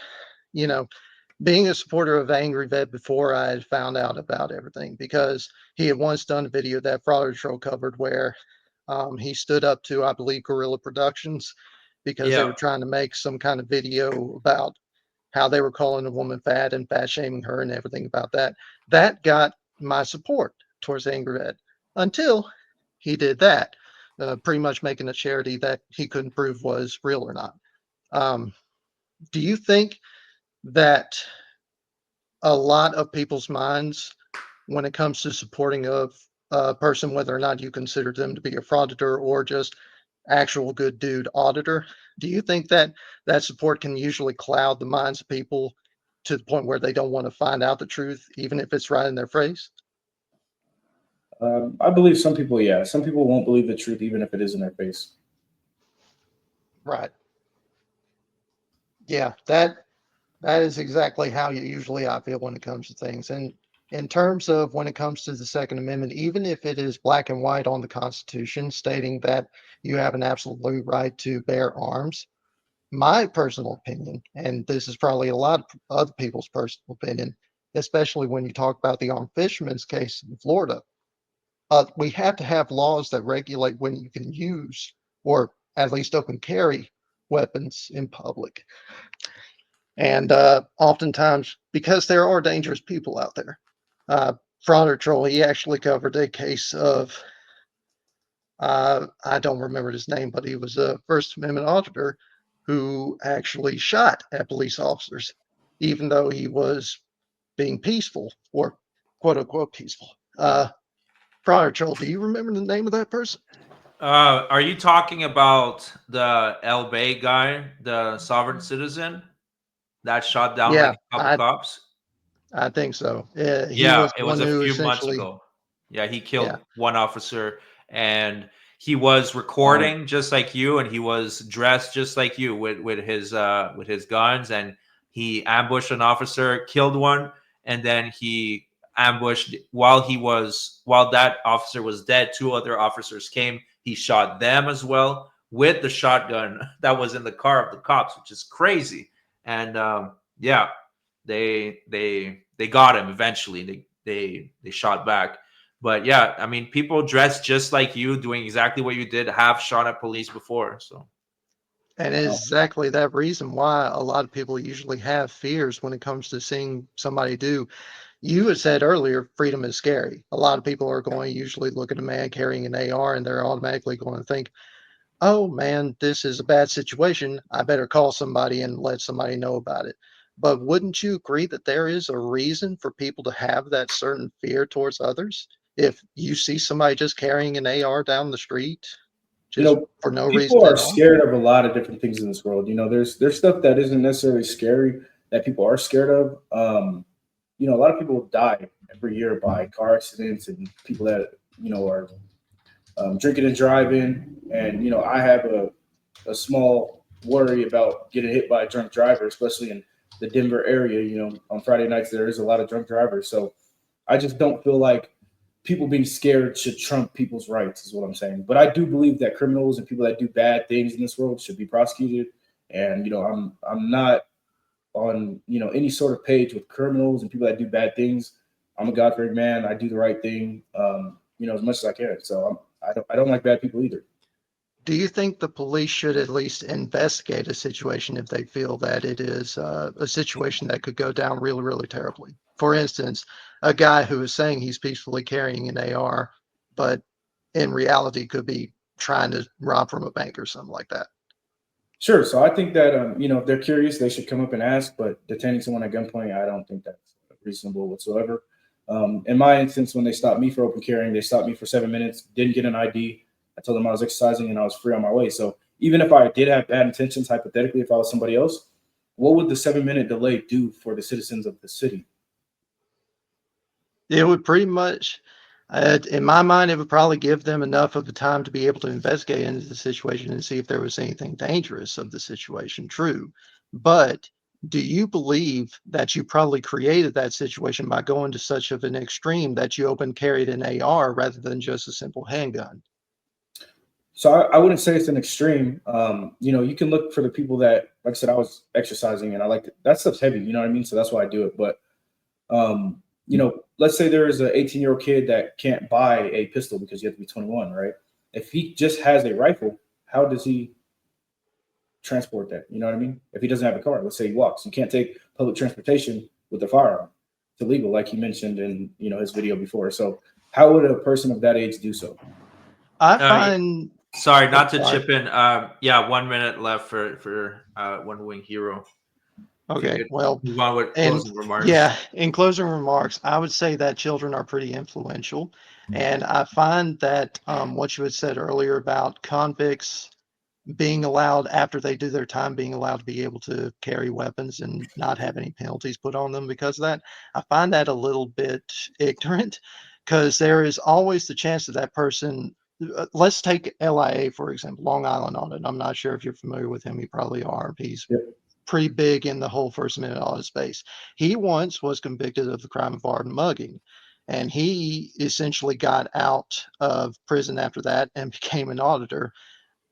being a supporter of Angry Vet before I had found out about everything, because he had once done a video that Frauditor Troll covered where he stood up to, I believe, Gorilla Productions because they were trying to make some kind of video about how they were calling a woman fat and fat shaming her and everything about that. That got my support towards Angry Vet until he did that, pretty much making a charity that he couldn't prove was real or not. Do you think that a lot of people's minds, when it comes to supporting a person, whether or not you consider them to be a frauditor or just actual good dude auditor, do you think that that support can usually cloud the minds of people to the point where they don't want to find out the truth, even if it's right in their face? I believe some people, yeah. Some people won't believe the truth even if it is in their face. Right. Yeah, that is exactly how usually I feel when it comes to things. And in terms of when it comes to the Second Amendment, even if it is black and white on the Constitution stating that you have an absolute right to bear arms, my personal opinion, and this is probably a lot of other people's personal opinion, especially when you talk about the armed fisherman's case in Florida, we have to have laws that regulate when you can use or at least open carry weapons in public. And oftentimes, because there are dangerous people out there, Frauditor Troll, he actually covered a case of, I don't remember his name, but he was a First Amendment auditor who actually shot at police officers, even though he was being peaceful or quote unquote peaceful. Frauditor Troll, do you remember the name of that person? Are you talking about the El Bay guy, the sovereign citizen that shot down like a couple cops? I think so. He Yeah, was it one was a who few months essentially, ago. Yeah, he killed one officer and he was recording just like you, and he was dressed just like you with his guns, and he ambushed an officer, killed one, and then he ambushed while that officer was dead, two other officers came. He shot them as well with the shotgun that was in the car of the cops, which is crazy. And yeah, they got him eventually. They shot back. But yeah, I mean, people dressed just like you, doing exactly what you did, have shot at police before. So, and it's exactly that reason why a lot of people usually have fears when it comes to seeing somebody do. You had said earlier, freedom is scary. A lot of people are going to usually look at a man carrying an AR and they're automatically going to think, oh man, this is a bad situation. I better call somebody and let somebody know about it. But wouldn't you agree that there is a reason for people to have that certain fear towards others? If you see somebody just carrying an AR down the street, You just know, for no people reason are at all? scared of a lot of different things in this world. You know, there's stuff that isn't necessarily scary that people are scared of. You know, a lot of people die every year by car accidents and people that are drinking and driving. And I have a small worry about getting hit by a drunk driver, especially in the Denver area. On Friday nights there is a lot of drunk drivers, so I just don't feel like people being scared should trump people's rights, is what I'm saying. But I do believe that criminals and people that do bad things in this world should be prosecuted. And I'm not on any sort of page with criminals and people that do bad things. I'm a God-fearing man. I do the right thing, as much as I can. So I don't like bad people either. Do you think the police should at least investigate a situation if they feel that it is a situation that could go down really, really terribly? For instance, a guy who is saying he's peacefully carrying an AR, but in reality could be trying to rob from a bank or something like that. Sure. So I think that if they're curious, they should come up and ask. But detaining someone at gunpoint, I don't think that's reasonable whatsoever. In my instance, when they stopped me for open carrying, they stopped me for 7 minutes, didn't get an ID. I told them I was exercising and I was free on my way. So even if I did have bad intentions, hypothetically, if I was somebody else, what would the 7-minute delay do for the citizens of the city? It would pretty much, in my mind, it would probably give them enough of the time to be able to investigate into the situation and see if there was anything dangerous of the situation. True. But do you believe that you probably created that situation by going to such of an extreme that you open carried an AR rather than just a simple handgun? So I wouldn't say it's an extreme. You can look for the people that, like I said, I was exercising and I like that stuff's heavy. You know what I mean? So that's why I do it. But let's say there is an 18-year-old kid that can't buy a pistol because you have to be 21, right? If he just has a rifle, how does he transport that? You know what I mean? If he doesn't have a car, let's say he walks, you can't take public transportation with a firearm. It's illegal, like he mentioned in his video before. So how would a person of that age do so? I find. Sorry, not to Sorry. chip in. Yeah, 1 minute left for One Wing Hero. If you Okay, could well, move on with and closing remarks. yeah, in closing remarks, I would say that children are pretty influential. And I find that what you had said earlier about convicts being allowed, after they do their time, being allowed to be able to carry weapons and not have any penalties put on them because of that, I find that a little bit ignorant because there is always the chance that that person, let's take LIA, for example, Long Island Audit. I'm not sure if you're familiar with him. You probably are. He's pretty big in the whole First Amendment audit space. He once was convicted of the crime of armed mugging, and he essentially got out of prison after that and became an auditor,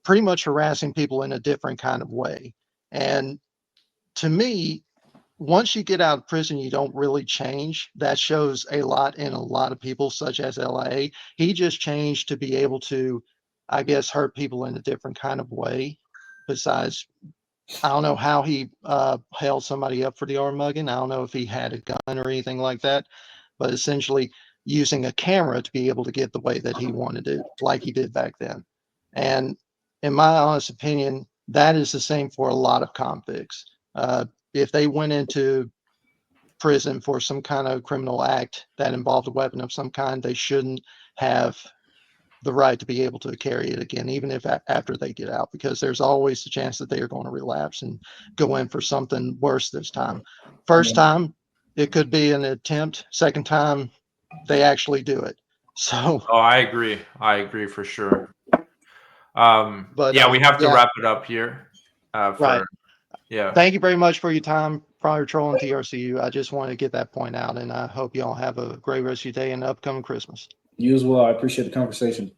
pretty much harassing people in a different kind of way. And to me, once you get out of prison, you don't really change. That shows a lot in a lot of people, such as LIA. He just changed to be able to, I guess, hurt people in a different kind of way. Besides, I don't know how he held somebody up for the arm mugging. I don't know if he had a gun or anything like that, but essentially using a camera to be able to get the way that he wanted it, like he did back then. And in my honest opinion, that is the same for a lot of convicts. If they went into prison for some kind of criminal act that involved a weapon of some kind, they shouldn't have the right to be able to carry it again, even if after they get out, because there's always the chance that they are going to relapse and go in for something worse this time. First time, it could be an attempt. Second time, they actually do it. So. Oh, I agree. I agree for sure. But yeah, we have to yeah, wrap it up here. right. Yeah. Thank you very much for your time, Frauditor Troll and TRCU. I just wanted to get that point out, and I hope you all have a great rest of your day and upcoming Christmas. You as well. I appreciate the conversation.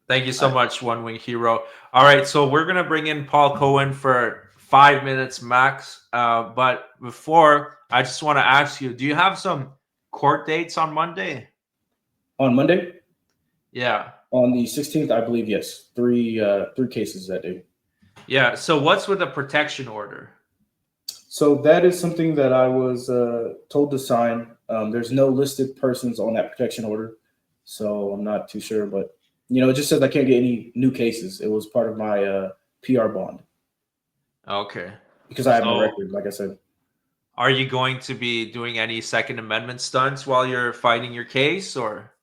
Thank you so much, One Wing Hero. All right, so we're gonna bring in Paul Cohen for 5 minutes max. But before, I just want to ask you: do you have some court dates on Monday? On Monday? Yeah. On the 16th, I believe, yes. Three cases that day. Yeah. So what's with the protection order? So that is something that I was told to sign. There's no listed persons on that protection order, so I'm not too sure. But It just says I can't get any new cases. It was part of my PR bond. Okay. Because I have no record, like I said. Are you going to be doing any Second Amendment stunts while you're fighting your case, or?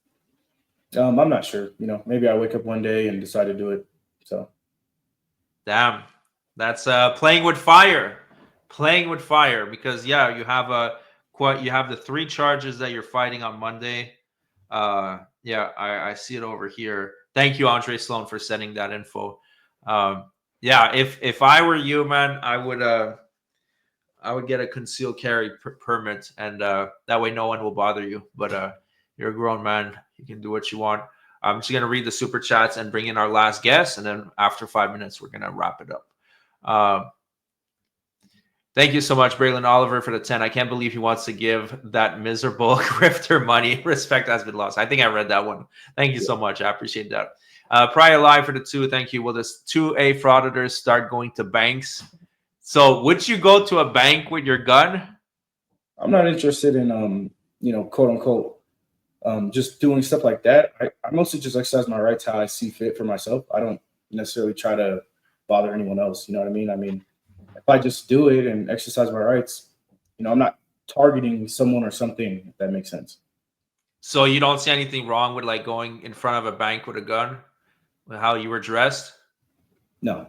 I'm not sure. Maybe I wake up one day and decide to do it. So. Damn, that's playing with fire. Playing with fire, because you have you have the 3 charges that you're fighting on Monday. I see it over here. Thank you, Andre Sloan, for sending that info. If I were you, man, I would get a concealed carry permit, and that way no one will bother you. But you're a grown man; you can do what you want. I'm just gonna read the super chats and bring in our last guest, and then after 5 minutes, we're gonna wrap it up. Thank you so much, Braylon Oliver, for the 10. I can't believe he wants to give that miserable grifter money. Respect has been lost. I think I read that one. Thank you so much. I appreciate that. Prior Live for the 2. Thank you. Will this 2A frauditors start going to banks? So would you go to a bank with your gun? I'm not interested in, quote unquote, just doing stuff like that. I mostly just exercise my rights how I see fit for myself. I don't necessarily try to bother anyone else. You know what I mean? I mean, if I just do it and exercise my rights, I'm not targeting someone or something, if that makes sense. So you don't see anything wrong with like going in front of a bank with a gun, with how you were dressed? No.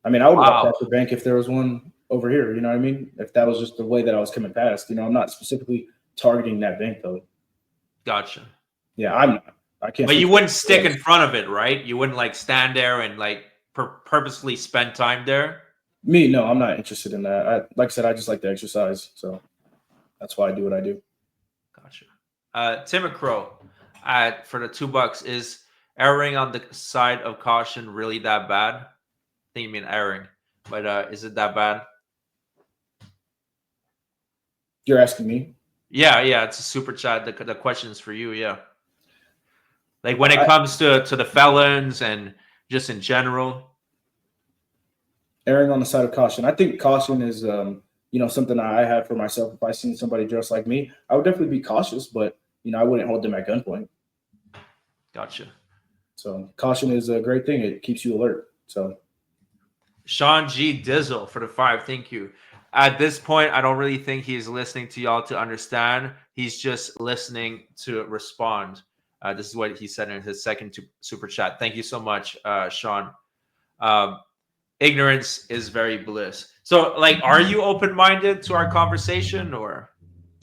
I mean, I would walk past the bank if there was one over here. You know what I mean? If that was just the way that I was coming past, I'm not specifically targeting that bank though. Gotcha. Yeah, I'm not. I can't. But you wouldn't stick in front of it, right? You wouldn't like stand there and like purposely spend time there. Me, no, I'm not interested in that. Like I said, I just like to exercise, so that's why I do what I do. Gotcha. Tim Crow, for the $2, is erring on the side of caution really that bad? I think you mean erring, but is it that bad? You're asking me? Yeah, it's a super chat. The question is for you, yeah. Like when it comes to the felons and just in general. Erring on the side of caution. I think caution is, something I have for myself. If I seen somebody dressed like me, I would definitely be cautious, but, I wouldn't hold them at gunpoint. Gotcha. So caution is a great thing. It keeps you alert. So Sean G. Dizzle for the 5. Thank you. At this point, I don't really think he's listening to y'all to understand. He's just listening to respond. This is what he said in his second super chat. Thank you so much, Sean. Ignorance is very bliss. So, like, are you open-minded to our conversation, or?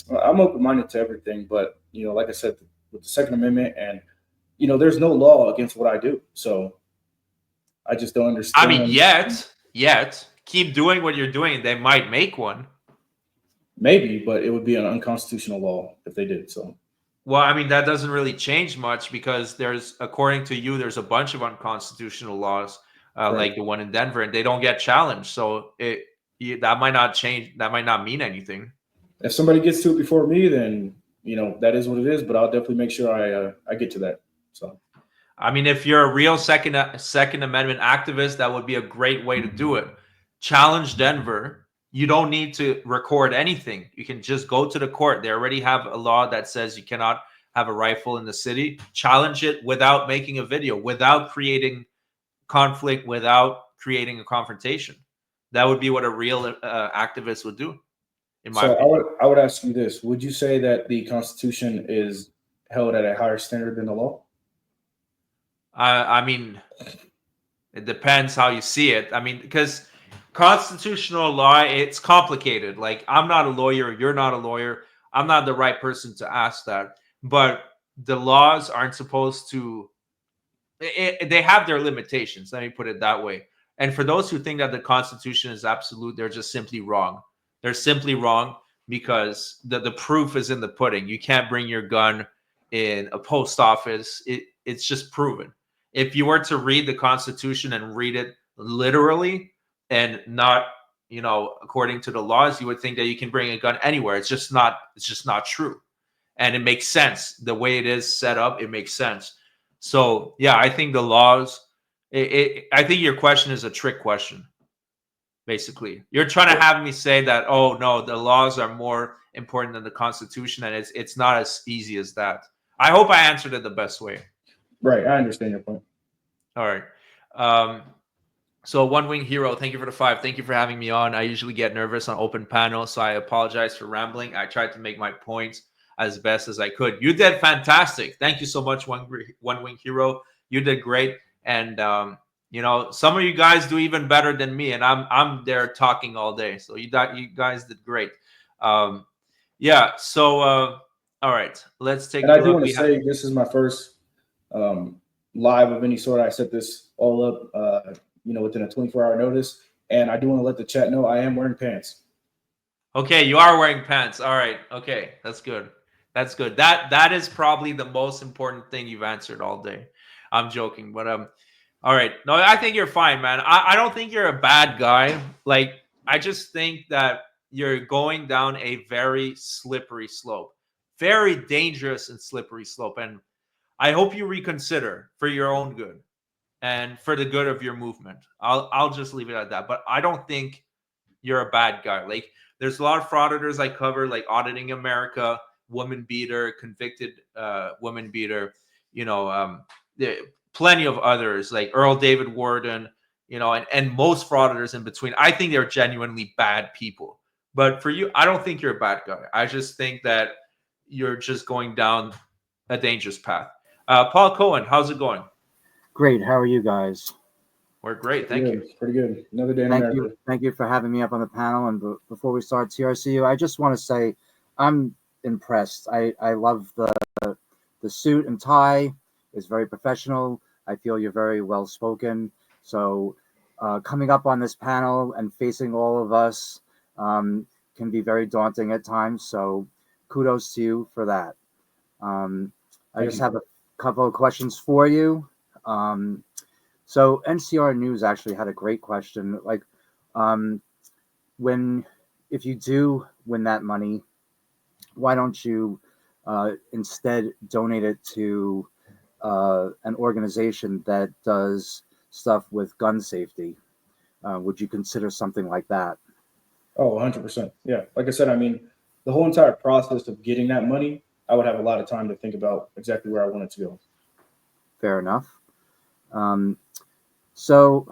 I'm open-minded to everything, but like I said, with the Second Amendment, and there's no law against what I do. So I just don't understand. I mean, yet, keep doing what you're doing. They might make one. Maybe, but it would be an unconstitutional law if they did so. Well, I mean, that doesn't really change much because according to you, there's a bunch of unconstitutional laws. Like the one in Denver, and they don't get challenged. So that might not change. That might not mean anything. If somebody gets to it before me, then that is what it is. But I'll definitely make sure I get to that. So, I mean, if you're a real Second Amendment activist, that would be a great way to do it. Challenge Denver. You don't need to record anything. You can just go to the court. They already have a law that says you cannot have a rifle in the city. Challenge it without making a video, without creating conflict, without creating a confrontation. That would be what a real activist would do. In my opinion. I would ask you this: would you say that the Constitution is held at a higher standard than the law? I mean, it depends how you see it. I mean, because constitutional law, it's complicated. Like, I'm not a lawyer. You're not a lawyer. I'm not the right person to ask that. But the laws aren't supposed to. They have their limitations. Let me put it that way. And for those who think that the Constitution is absolute, they're just simply wrong. They're simply wrong because the proof is in the pudding. You can't bring your gun in a post office. It's just proven. If you were to read the Constitution and read it literally and not, according to the laws, you would think that you can bring a gun anywhere. It's just not true. And it makes sense. The way it is set up, it makes sense. So, yeah, I think the laws, I think your question is a trick question, basically. You're trying to have me say that, oh, no, the laws are more important than the Constitution, and it's not as easy as that. I hope I answered it the best way. Right. I understand your point. All right. So One Wing Hero, thank you for the 5. Thank you for having me on. I usually get nervous on open panels, so I apologize for rambling. I tried to make my points as best as I could. You did fantastic. Thank you so much, One Wing Hero. You did great. And some of you guys do even better than me, and I'm there talking all day. So you guys did great. So all right, let's take And a I do look. want to say this is my first live of any sort. I set this all up, within a 24-hour notice. And I do want to let the chat know I am wearing pants. Okay, you are wearing pants. All right. Okay, that's good. That's good. That is probably the most important thing you've answered all day. I'm joking, but all right. No, I think you're fine, man. I don't think you're a bad guy. Like, I just think that you're going down a very slippery slope. Very dangerous and slippery slope. And I hope you reconsider for your own good and for the good of your movement. I'll just leave it at that. But I don't think you're a bad guy. Like, there's a lot of frauditors I cover, like Auditing America, Woman Beater, Convicted Woman Beater, plenty of others like Earl David Warden, and most frauditors in between. I think they're genuinely bad people. But for you, I don't think you're a bad guy. I just think that you're just going down a dangerous path. Paul Cohen, how's it going? Great. How are you guys? We're great. Thank you. Pretty good. Another day in Thank America. you. Thank you for having me up on the panel. And before we start TRCU, I just want to say I'm impressed. I love the suit and tie. It's very professional. I feel you're very well spoken. So coming up on this panel and facing all of us can be very daunting at times. So kudos to you for that. I just have a couple of questions for you. So NCR News actually had a great question. Like, if you do win that money, why don't you instead donate it to an organization that does stuff with gun safety? Would you consider something like that? Oh, 100%. Yeah. Like I said, I mean, the whole entire process of getting that money, I would have a lot of time to think about exactly where I want it to go. Fair enough. So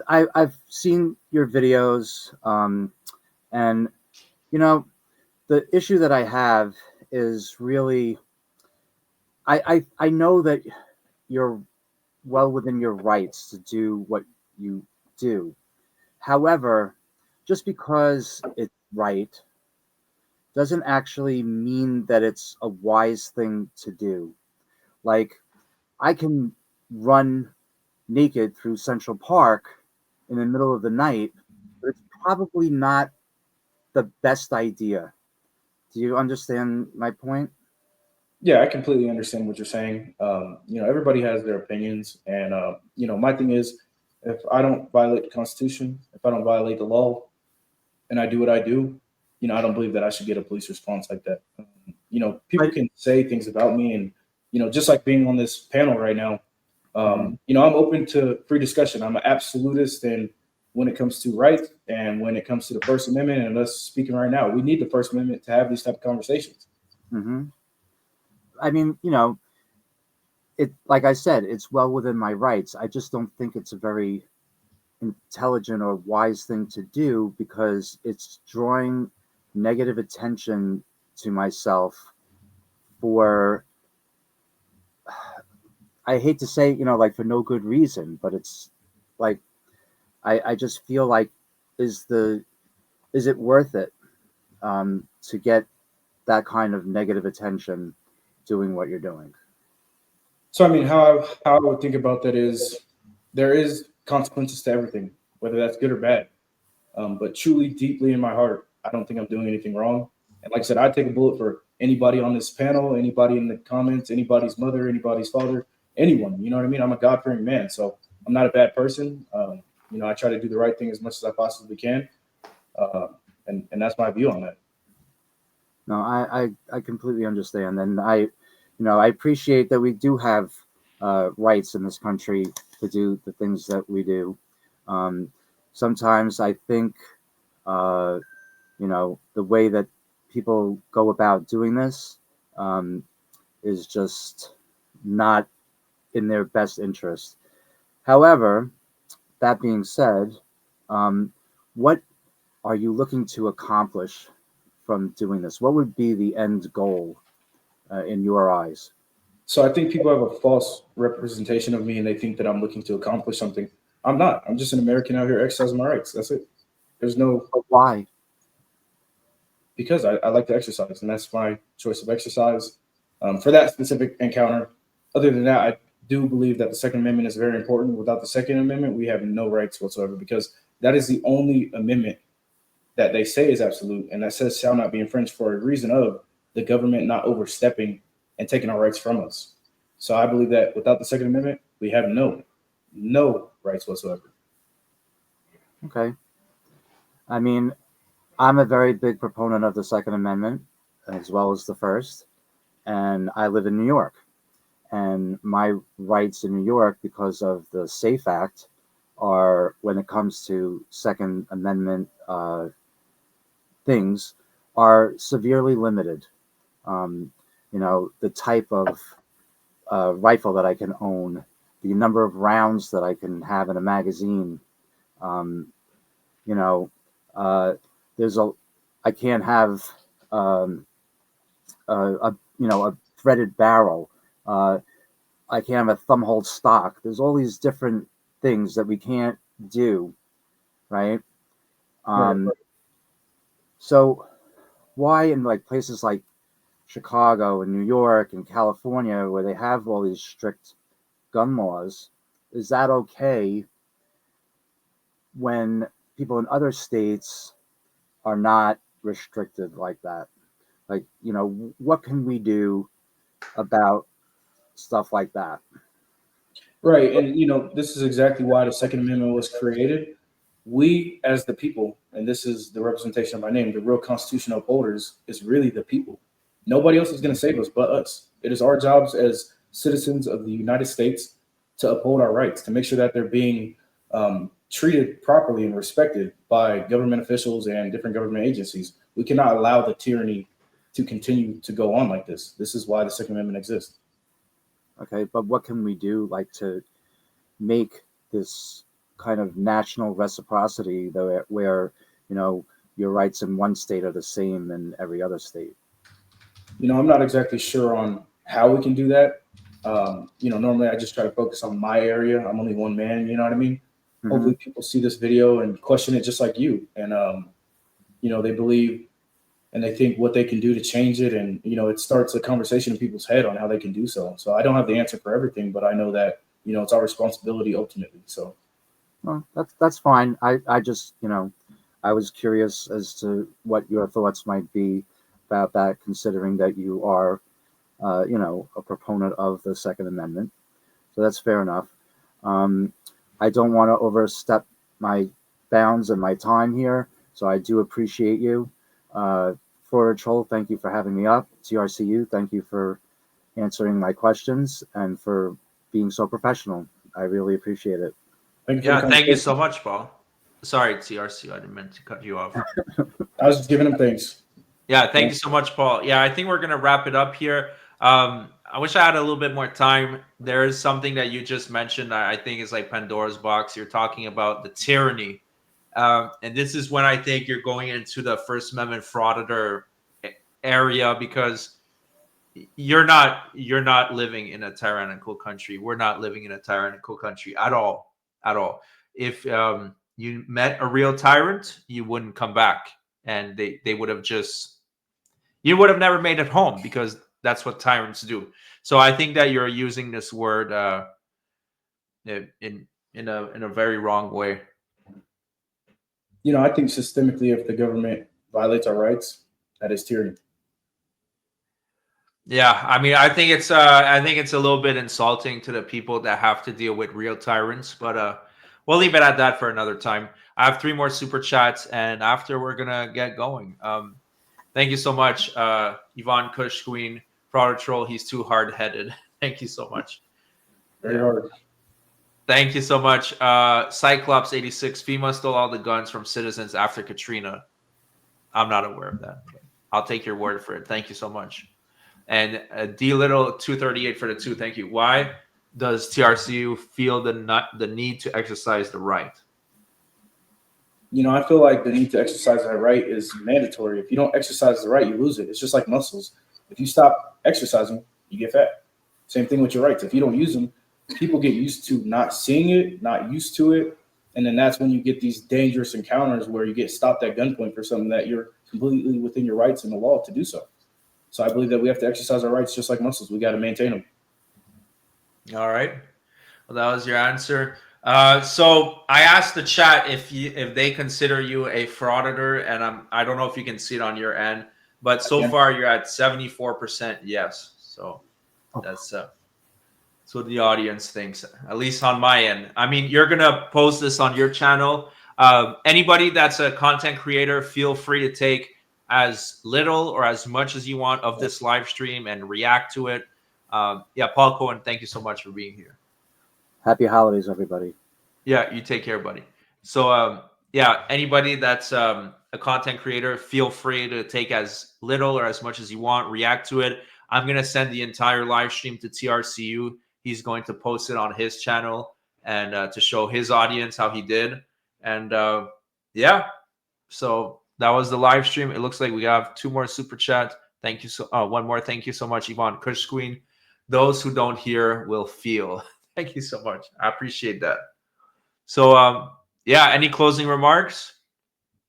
I've seen your videos, and the issue that I have is really, I know that you're well within your rights to do what you do. However, just because it's right doesn't actually mean that it's a wise thing to do. Like, I can run naked through Central Park in the middle of the night, but it's probably not the best idea. Do you understand my point? Yeah, I completely understand what you're saying. Everybody has their opinions. And, my thing is, if I don't violate the Constitution, if I don't violate the law, and I do what I do, I don't believe that I should get a police response like that. People can say things about me, and, just like being on this panel right now, I'm open to free discussion. I'm an absolutist, and when it comes to rights and when it comes to the First Amendment, and us speaking right now, we need the First Amendment to have these type of conversations. Mm-hmm. I mean, it, like I said, it's well within my rights. I just don't think it's a very intelligent or wise thing to do, because it's drawing negative attention to myself for, I hate to say, like, for no good reason, but it's like, I just feel like, is it worth it to get that kind of negative attention doing what you're doing? So, I mean, how I would think about that is there is consequences to everything, whether that's good or bad. But truly, deeply in my heart, I don't think I'm doing anything wrong. And like I said, I'd take a bullet for anybody on this panel, anybody in the comments, anybody's mother, anybody's father, anyone. You know what I mean? I'm a God-fearing man, so I'm not a bad person. I try to do the right thing as much as I possibly can. And that's my view on that. No, I completely understand. And I appreciate that we do have rights in this country to do the things that we do. Sometimes I think, the way that people go about doing this is just not in their best interest. However, that being said, what are you looking to accomplish from doing this? What would be the end goal in your eyes? So I think people have a false representation of me, and they think that I'm looking to accomplish something. I'm not. I'm just an American out here exercising my rights. That's it. There's no. But why? Because I like to exercise, and that's my choice of exercise for that specific encounter. Other than that, I do believe that the Second Amendment is very important. Without the Second Amendment, we have no rights whatsoever, because that is the only amendment that they say is absolute, and that says shall not be infringed for a reason of the government not overstepping and taking our rights from us. So I believe that without the Second Amendment, we have no rights whatsoever. Okay. I mean, I'm a very big proponent of the Second Amendment as well as the First, and I live in New York. And my rights in New York, because of the SAFE Act, are, when it comes to Second Amendment things, are severely limited. You know, the type of rifle that I can own, the number of rounds that I can have in a magazine. You know, I can't have a threaded barrel. I can't have a thumb hold stock. There's all these different things that we can't do, right? Right. So why in like places like Chicago and New York and California, where they have all these strict gun laws, is that okay when people in other states are not restricted like that? Like, you know, what can we do about stuff like that? Right. And, you know, this is exactly why the Second Amendment was created. We, as the people, and this is the representation of my name, the real constitutional upholders, is really the people. Nobody else is going to save us but us. It is our jobs as citizens of the United States to uphold our rights, to make sure that they're being treated properly and respected by government officials and different government agencies. We cannot allow the tyranny to continue to go on like this. This is why the Second Amendment exists. Okay, but what can we do, like, to make this kind of national reciprocity, though, where, you know, your rights in one state are the same in every other state? You know, I'm not exactly sure on how we can do that. You know, normally I just try to focus on my area. I'm only one man, you know what I mean? Mhm. Hopefully people see this video and question it just like you. And, you know, they believe and they think what they can do to change it. And, you know, it starts a conversation in people's head on how they can do so. So I don't have the answer for everything, but I know that, you know, it's our responsibility ultimately. So. Well, that's fine. I just, you know, I was curious as to what your thoughts might be about that, considering that you are, you know, a proponent of the Second Amendment. So that's fair enough. I don't want to overstep my bounds and my time here, so I do appreciate you. Frauditor Troll, thank you for having me up. TRCU, thank you for answering my questions and for being so professional. I really appreciate it. Thank you so much, Paul. Sorry, TRCU, I didn't mean to cut you off. I was just giving him thanks. Yeah, thank you so much, Paul. Yeah, I think we're gonna wrap it up here. I wish I had a little bit more time. There is something that you just mentioned. I think is like Pandora's box. You're talking about the tyranny, and this is when I think you're going into the First Amendment frauditor area, because you're not living in a tyrannical country. We're not living in a tyrannical country at all. If you met a real tyrant, you wouldn't come back, and they would have just, you would have never made it home, because that's what tyrants do. So I think that you're using this word in a very wrong way. You know, I think systemically, if the government violates our rights, that is tyranny. Yeah, I mean, I think it's a little bit insulting to the people that have to deal with real tyrants, but we'll leave it at that for another time. I have 3 more super chats, and after we're gonna get going. Thank you so much, Yvonne Kush Queen, Frauditor Troll. He's too hard-headed. Thank you so much. Very hard. Thank you so much, Cyclops 86. FEMA stole all the guns from citizens after Katrina. I'm not aware of that. I'll take your word for it. Thank you so much. And D Little 238 for the 2. Thank you. Why does TRCU feel the need to exercise the right? I feel like the need to exercise that right is mandatory. If you don't exercise the right, you lose it. It's just like muscles. If you stop exercising, you get fat. Same thing with your rights. If you don't use them, people get used to not seeing it, not used to it. And then that's when you get these dangerous encounters where you get stopped at gunpoint for something that you're completely within your rights and the law to do so. So I believe that we have to exercise our rights just like muscles. We got to maintain them. All right. Well, that was your answer. So I asked the chat if they consider you a frauditor, and I don't know if you can see it on your end, but so far you're at 74% yes. So that's what the audience thinks, at least on my end. I mean, you're gonna post this on your channel. Anybody that's a content creator, feel free to take as little or as much as you want of this live stream and react to it. Yeah, Paul Cohen, thank you so much for being here. Happy holidays, everybody. Yeah, you take care, buddy. So, yeah, anybody that's a content creator, feel free to take as little or as much as you want, react to it. I'm going to send the entire live stream to TRCU. He's going to post it on his channel and to show his audience how he did. And yeah, so that was the live stream. It looks like we have 2 more super chats. Thank you. One more. Thank you so much, Yvonne Kush Queen. Those who don't hear will feel. Thank you so much. I appreciate that. So, yeah, any closing remarks?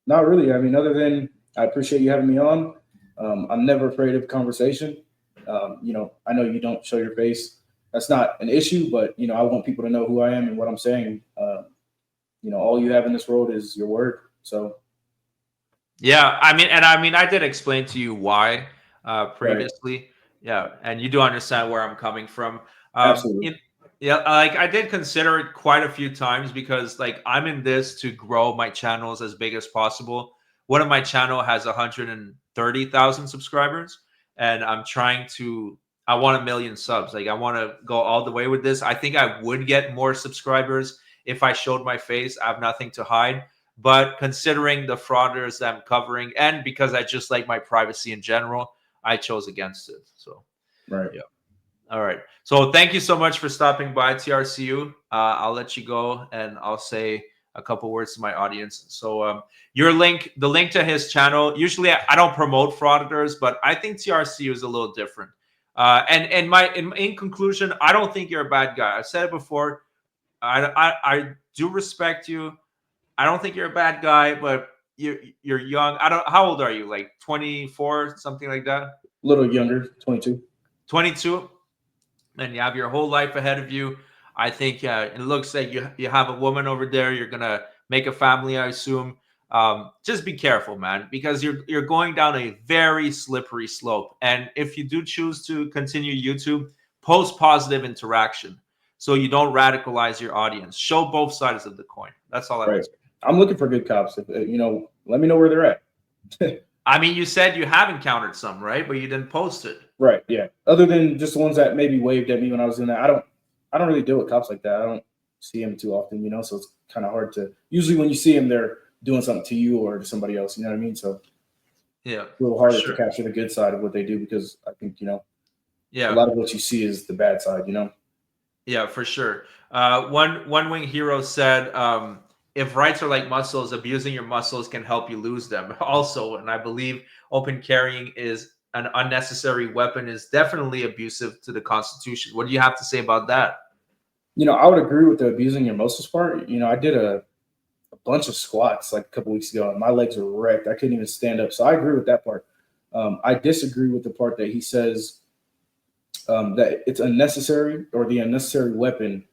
Not really. I mean, other than I appreciate you having me on. I'm never afraid of conversation. I know you don't show your face. That's not an issue, but, I want people to know who I am and what I'm saying. All you have in this world is your word. So. Yeah, I did explain to you why previously. Right. Yeah, and you do understand where I'm coming from. Absolutely. Yeah, like I did consider it quite a few times because like I'm in this to grow my channels as big as possible. One of my channel has 130,000 subscribers, and I want 1 million subs. Like I want to go all the way with this. I think I would get more subscribers if I showed my face. I have nothing to hide. But considering the frauders that I'm covering, and because I just like my privacy in general, I chose against it. So, right. Yeah. All right. So thank you so much for stopping by, TRCU. I'll let you go, and I'll say a couple words to my audience. So the link to his channel, usually I don't promote frauditors, but I think TRCU is a little different. In conclusion, I don't think you're a bad guy. I've said it before. I do respect you. I don't think you're a bad guy, but you're young. How old are you? Like 24, something like that? A little younger, 22. 22? And you have your whole life ahead of you. I think it looks like you have a woman over there. You're gonna make a family, I assume. Just be careful, man, because you're going down a very slippery slope. And if you do choose to continue YouTube, post positive interaction so you don't radicalize your audience. Show both sides of the coin. That's all I would say. I'm looking for good cops. Let me know where they're at. I mean, you said you have encountered some, right? But you didn't post it. Right. Yeah. Other than just the ones that maybe waved at me when I was in there, I don't really deal with cops like that. I don't see them too often, so it's kind of hard to. Usually, when you see them, they're doing something to you or to somebody else. You know what I mean? So yeah, it's a little harder to capture the good side of what they do because I think a lot of what you see is the bad side. Yeah, for sure. One wing hero said, if rights are like muscles, abusing your muscles can help you lose them. Also, and I believe open carrying is an unnecessary weapon is definitely abusive to the Constitution. What do you have to say about that? I would agree with the abusing your muscles part. I did a bunch of squats like a couple weeks ago, and my legs were wrecked. I couldn't even stand up. So I agree with that part. I disagree with the part that he says that it's unnecessary or the unnecessary weapon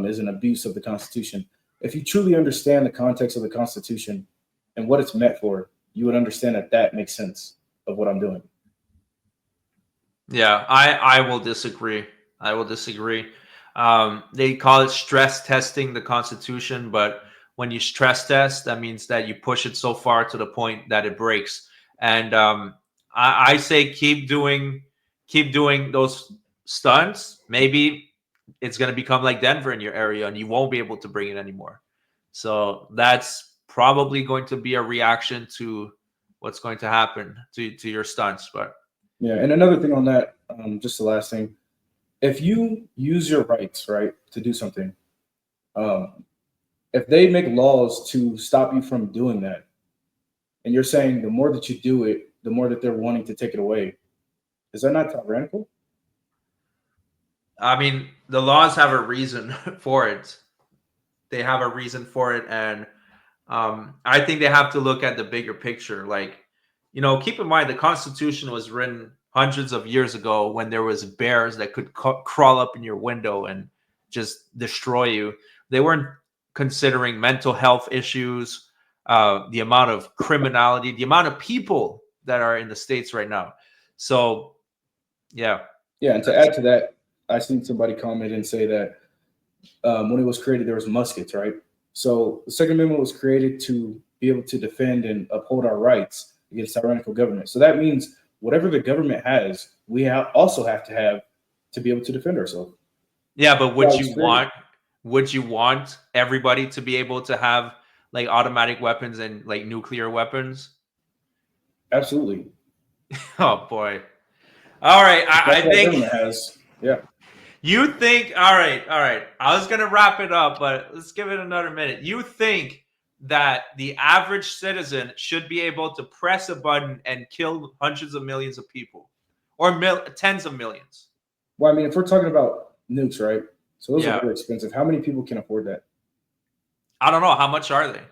is an abuse of the Constitution. If you truly understand the context of the Constitution and what it's meant for, you would understand that makes sense of what I'm doing. Yeah, I will disagree. I will disagree. They call it stress testing the Constitution, but when you stress test, that means that you push it so far to the point that it breaks. And I say keep doing those stunts. Maybe it's going to become like Denver in your area, and you won't be able to bring it anymore. So that's probably going to be a reaction to what's going to happen to your stunts. But yeah, and another thing on that, just the last thing. If you use your rights, right, to do something, if they make laws to stop you from doing that, and you're saying the more that you do it, the more that they're wanting to take it away, is that not tyrannical? I mean, the laws have a reason for it. They have a reason for it, and I think they have to look at the bigger picture. Like, keep in mind the Constitution was written hundreds of years ago when there was bears that could crawl up in your window and just destroy you. They weren't considering mental health issues, the amount of criminality, the amount of people that are in the States right now. So, yeah. Yeah, and to add to that, I seen somebody comment and say that when it was created, there was muskets, right? So the Second Amendment was created to be able to defend and uphold our rights against tyrannical government. So that means whatever the government has, we also have to have to be able to defend ourselves. Yeah, but would you want everybody to be able to have like automatic weapons and like nuclear weapons? Absolutely. Oh boy. All right, I think government has. Yeah. You think, all right. I was going to wrap it up, but let's give it another minute. You think that the average citizen should be able to press a button and kill hundreds of millions of people or tens of millions? Well, I mean, if we're talking about nukes, right? So those Yeah. are very expensive. How many people can afford that? I don't know. How much are they?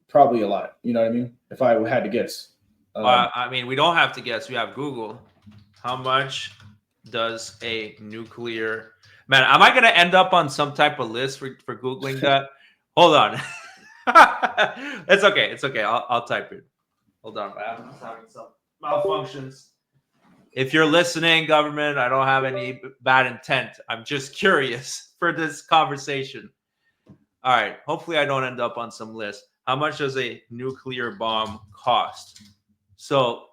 Probably a lot. You know what I mean? If I had to guess. I mean, we don't have to guess. We have Google. How much does a nuclear... Man, am I going to end up on some type of list for Googling that? Hold on. It's okay. I'll type it. Hold on. I'm having some malfunctions. If you're listening, government, I don't have any bad intent. I'm just curious for this conversation. All right. Hopefully I don't end up on some list. How much does a nuclear bomb cost? So,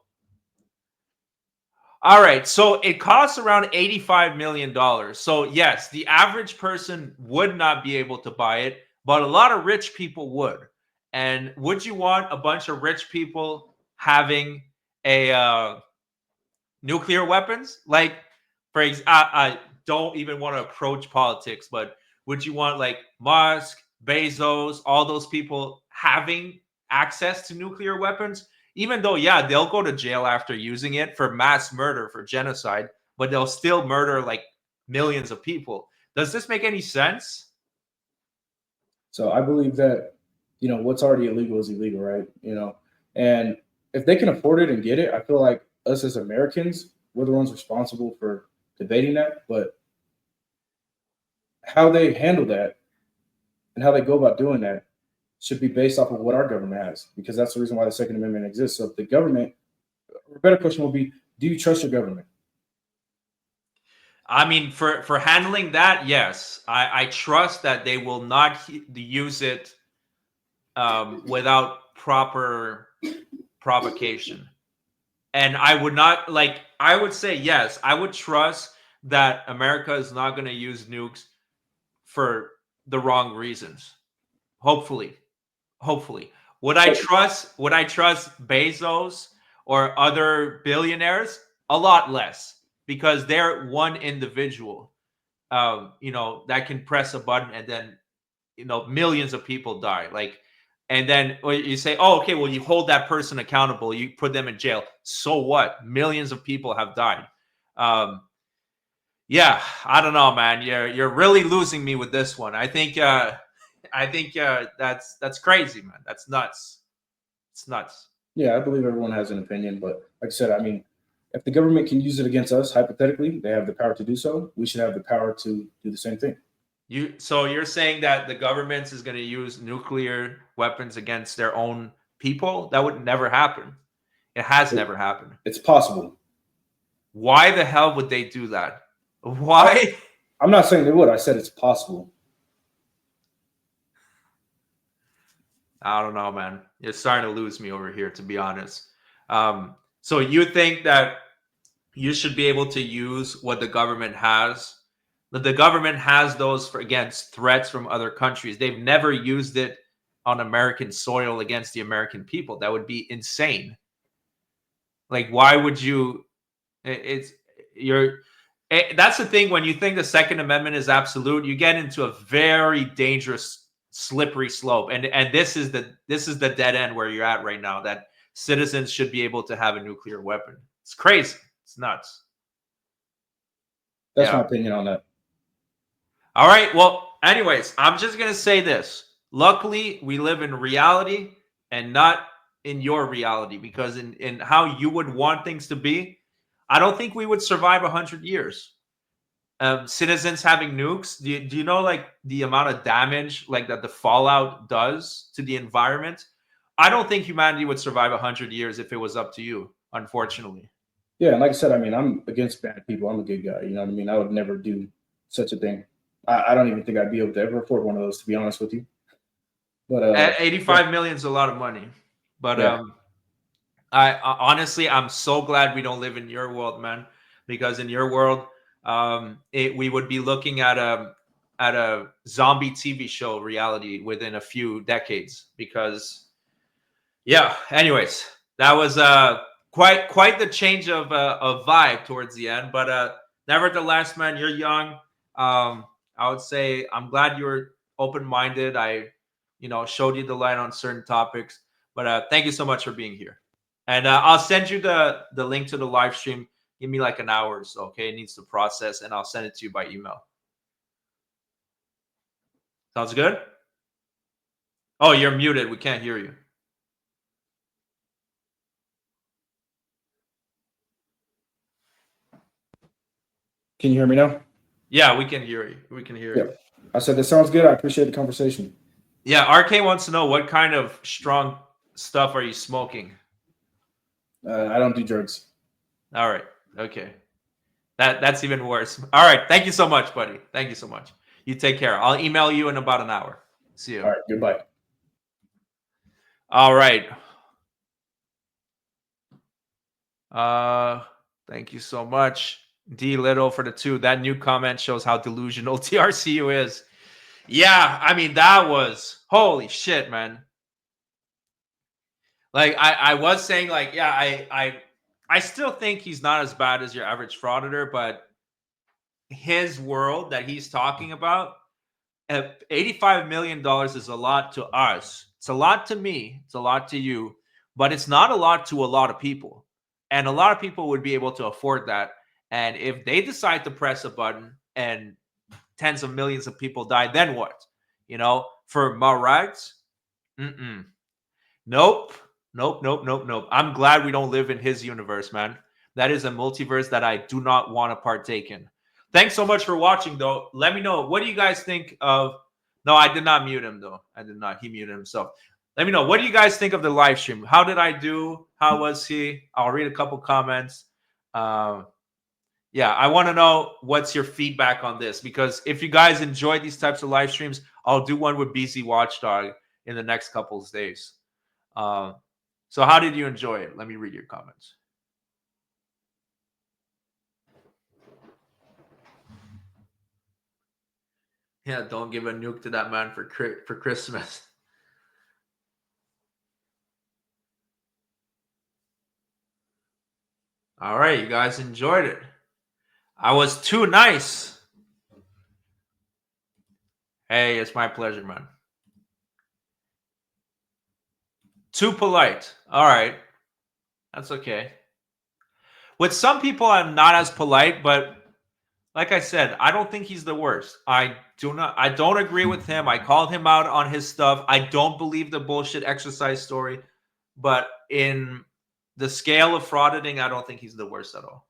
all right. So it costs around $85 million. So yes, the average person would not be able to buy it, but a lot of rich people would. And would you want a bunch of rich people having a nuclear weapons? Like, for example, I don't even want to approach politics, but would you want like Musk, Bezos, all those people having access to nuclear weapons? Even though, yeah, they'll go to jail after using it for mass murder, for genocide, but they'll still murder like millions of people. Does this make any sense? So I believe that, what's already illegal is illegal, right? And if they can afford it and get it, I feel like us as Americans, we're the ones responsible for debating that. But how they handle that and how they go about doing that should be based off of what our government has, because that's the reason why the Second Amendment exists. So if the government, a better question will be, do you trust your government? I mean, for handling that, yes. I trust that they will not use it without proper provocation. And I would not, I would say, yes, I would trust that America is not going to use nukes for the wrong reasons. Hopefully. Would I trust Bezos or other billionaires? A lot less, because they're one individual, that can press a button and then, millions of people die. And then you say, oh, okay, well, you hold that person accountable. You put them in jail. So what? Millions of people have died. Yeah, I don't know, man. You're really losing me with this one. I think that's crazy, man. That's nuts. It's nuts. Yeah, I believe everyone has an opinion, but like I said, I mean, if the government can use it against us, hypothetically, they have the power to do so. We should have the power to do the same thing. So you're saying that the government is going to use nuclear weapons against their own people? That would never happen. It has never happened. It's possible. Why the hell would they do that? Why? I'm not saying they would. I said it's possible. I don't know, man. You're starting to lose me over here, to be honest. So you think that you should be able to use what the government has? That the government has those against threats from other countries. They've never used it on American soil against the American people. That would be insane. Like, why would you? That's the thing. When you think the Second Amendment is absolute, you get into a very dangerous, slippery slope. And this is the dead end where you're at right now. That citizens should be able to have a nuclear weapon. It's crazy. It's nuts. That's my opinion on that. All right. Well, anyways, I'm just gonna say this. Luckily, we live in reality and not in your reality, because in how you would want things to be, I don't think we would survive 100 years. Citizens having nukes. Do you know like the amount of damage like that the fallout does to the environment? I don't think humanity would survive 100 years if it was up to you, unfortunately. Yeah, and like I said, I mean, I'm against bad people. I'm a good guy. You know what I mean? I would never do such a thing. I don't even think I'd be able to ever afford one of those, to be honest with you. But 85 million is a lot of money. But yeah. I honestly, I'm so glad we don't live in your world, man, because in your world, we would be looking at a zombie TV show reality within a few decades. Because, yeah. Anyways, that was quite the change of vibe towards the end. But nevertheless, man, you're young. I would say I'm glad you were open-minded. I, showed you the light on certain topics. But thank you so much for being here. And I'll send you the link to the live stream. Give me like an hour or so, okay? It needs to process, and I'll send it to you by email. Sounds good? Oh, you're muted. We can't hear you. Can you hear me now? Yeah, we can hear you. We can hear you. I said that sounds good. I appreciate the conversation. Yeah, RK wants to know what kind of strong stuff are you smoking? I don't do drugs. All right. Okay. That's even worse. All right. Thank you so much, buddy. Thank you so much. You take care. I'll email you in about an hour. See you. All right. Goodbye. All right. Thank you so much. D Little for the 2. That new comment shows how delusional TRCU is. Yeah, I mean, that was holy shit, man. Like I was saying, like, yeah, I still think he's not as bad as your average frauditor, but his world that he's talking about, $85 million is a lot to us. It's a lot to me. It's a lot to you, but it's not a lot to a lot of people. And a lot of people would be able to afford that. And if they decide to press a button and tens of millions of people die, then what? For Marags? Nope. I'm glad we don't live in his universe, man. That is a multiverse that I do not want to partake in. Thanks so much for watching, though. Let me know. What do you guys think of... No, I did not mute him, though. I did not. He muted himself. Let me know. What do you guys think of the live stream? How did I do? How was he? I'll read a couple comments. Yeah, I want to know what's your feedback on this, because if you guys enjoy these types of live streams, I'll do one with BZ Watchdog in the next couple of days. So how did you enjoy it? Let me read your comments. Yeah, don't give a nuke to that man for Christmas. All right, you guys enjoyed it. I was too nice. Hey, it's my pleasure, man. Too polite. All right. That's okay. With some people, I'm not as polite, but like I said, I don't think he's the worst. I don't agree with him. I called him out on his stuff. I don't believe the bullshit exercise story. But in the scale of frauditing, I don't think he's the worst at all.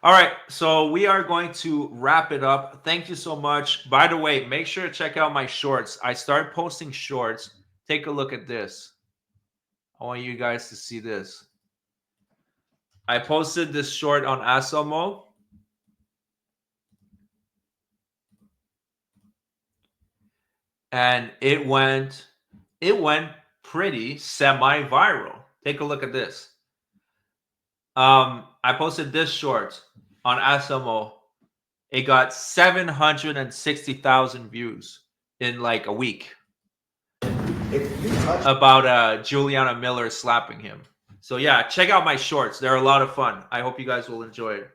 All right, so we are going to wrap it up. Thank you so much. By the way, make sure to check out my shorts. I started posting shorts. Take a look at this. I want you guys to see this. I posted this short on Asomo. And it went pretty semi-viral. Take a look at this. I posted this short on Asomo. It got 760,000 views in like a week. About Juliana Miller slapping him. So yeah, check out my shorts. They're a lot of fun. I hope you guys will enjoy it.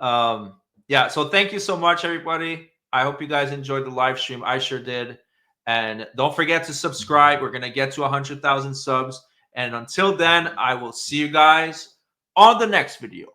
Yeah, so thank you so much, everybody. I hope you guys enjoyed the live stream. I sure did. And don't forget to subscribe. We're going to get to 100,000 subs. And until then, I will see you guys on the next video.